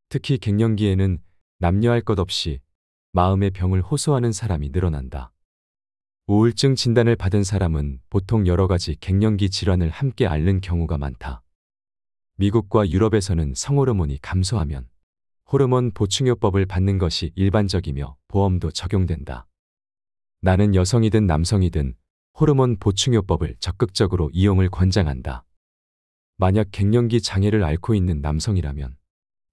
특히 갱년기에는 남녀할 것 없이 마음의 병을 호소하는 사람이 늘어난다. 우울증 진단을 받은 사람은 보통 여러 가지 갱년기 질환을 함께 앓는 경우가 많다. 미국과 유럽에서는 성호르몬이 감소하면 호르몬 보충요법을 받는 것이 일반적이며 보험도 적용된다. 나는 여성이든 남성이든 호르몬 보충요법을 적극적으로 이용을 권장한다. 만약 갱년기 장애를 앓고 있는 남성이라면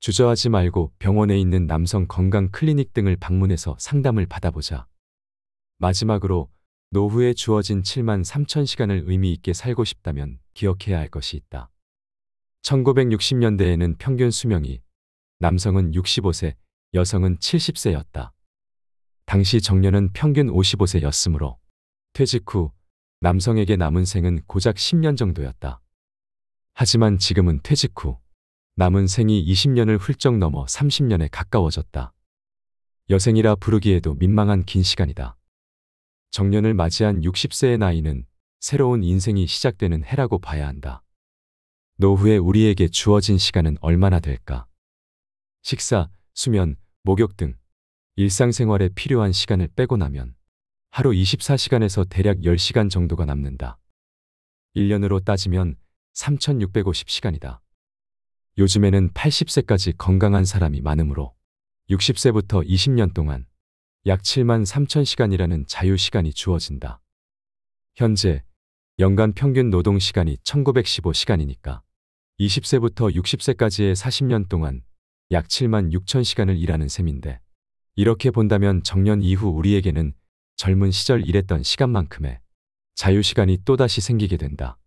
주저하지 말고 병원에 있는 남성 건강 클리닉 등을 방문해서 상담을 받아보자. 마지막으로 노후에 주어진 7만 3천 시간을 의미 있게 살고 싶다면 기억해야 할 것이 있다. 1960년대에는 평균 수명이 남성은 65세, 여성은 70세였다. 당시 정년은 평균 55세였으므로 퇴직 후 남성에게 남은 생은 고작 10년 정도였다. 하지만 지금은 퇴직 후 남은 생이 20년을 훌쩍 넘어 30년에 가까워졌다. 여생이라 부르기에도 민망한 긴 시간이다. 정년을 맞이한 60세의 나이는 새로운 인생이 시작되는 해라고 봐야 한다. 노후에 우리에게 주어진 시간은 얼마나 될까? 식사, 수면, 목욕 등 일상생활에 필요한 시간을 빼고 나면 하루 24시간에서 대략 10시간 정도가 남는다. 1년으로 따지면 3,650시간이다. 요즘에는 80세까지 건강한 사람이 많으므로 60세부터 20년 동안 약 7만 3천 시간이라는 자유시간이 주어진다. 현재 연간 평균 노동시간이 1915시간이니까 20세부터 60세까지의 40년 동안 약 7만 6천 시간을 일하는 셈인데, 이렇게 본다면 정년 이후 우리에게는 젊은 시절 일했던 시간만큼의 자유시간이 또다시 생기게 된다.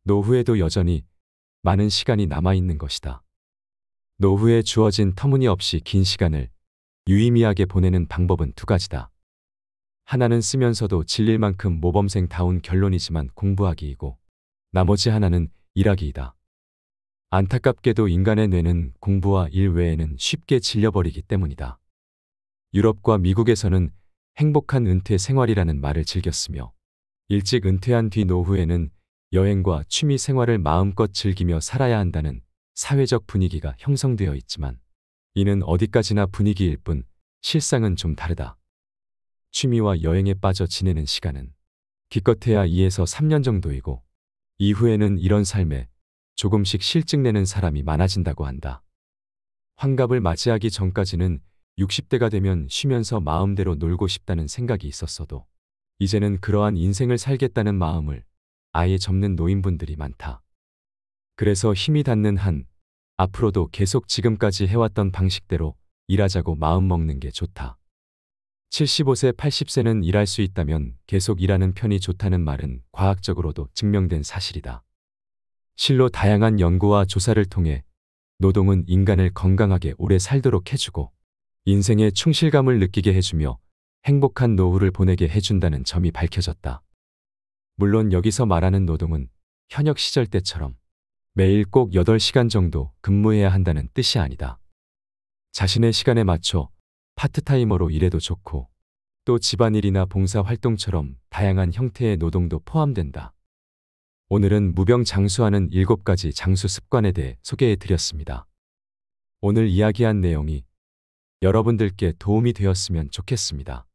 노후에도 여전히 많은 시간이 남아있는 것이다. 노후에 주어진 터무니없이 긴 시간을 유의미하게 보내는 방법은 두 가지다. 하나는 쓰면서도 질릴 만큼 모범생다운 결론이지만 공부하기이고, 나머지 하나는 일하기이다. 안타깝게도 인간의 뇌는 공부와 일 외에는 쉽게 질려버리기 때문이다. 유럽과 미국에서는 행복한 은퇴 생활이라는 말을 즐겼으며, 일찍 은퇴한 뒤 노후에는 여행과 취미 생활을 마음껏 즐기며 살아야 한다는 사회적 분위기가 형성되어 있지만, 이는 어디까지나 분위기일 뿐 실상은 좀 다르다. 취미와 여행에 빠져 지내는 시간은 기껏해야 2에서 3년 정도이고, 이후에는 이런 삶에 조금씩 실증내는 사람이 많아진다고 한다. 환갑을 맞이하기 전까지는 60대가 되면 쉬면서 마음대로 놀고 싶다는 생각이 있었어도, 이제는 그러한 인생을 살겠다는 마음을 아예 접는 노인분들이 많다. 그래서 힘이 닿는 한 앞으로도 계속 지금까지 해왔던 방식대로 일하자고 마음먹는 게 좋다. 75세, 80세는 일할 수 있다면 계속 일하는 편이 좋다는 말은 과학적으로도 증명된 사실이다. 실로 다양한 연구와 조사를 통해 노동은 인간을 건강하게 오래 살도록 해주고 인생의 충실감을 느끼게 해주며 행복한 노후를 보내게 해준다는 점이 밝혀졌다. 물론 여기서 말하는 노동은 현역 시절 때처럼 매일 꼭 8시간 정도 근무해야 한다는 뜻이 아니다. 자신의 시간에 맞춰 파트타이머로 일해도 좋고, 또 집안일이나 봉사활동처럼 다양한 형태의 노동도 포함된다. 오늘은 무병장수하는 7가지 장수 습관에 대해 소개해 드렸습니다. 오늘 이야기한 내용이 여러분들께 도움이 되었으면 좋겠습니다.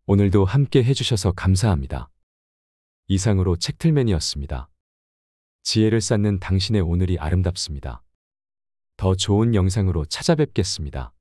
오늘도 함께 해주셔서 감사합니다. 이상으로 책틀맨이었습니다. 지혜를 쌓는 당신의 오늘이 아름답습니다. 더 좋은 영상으로 찾아뵙겠습니다.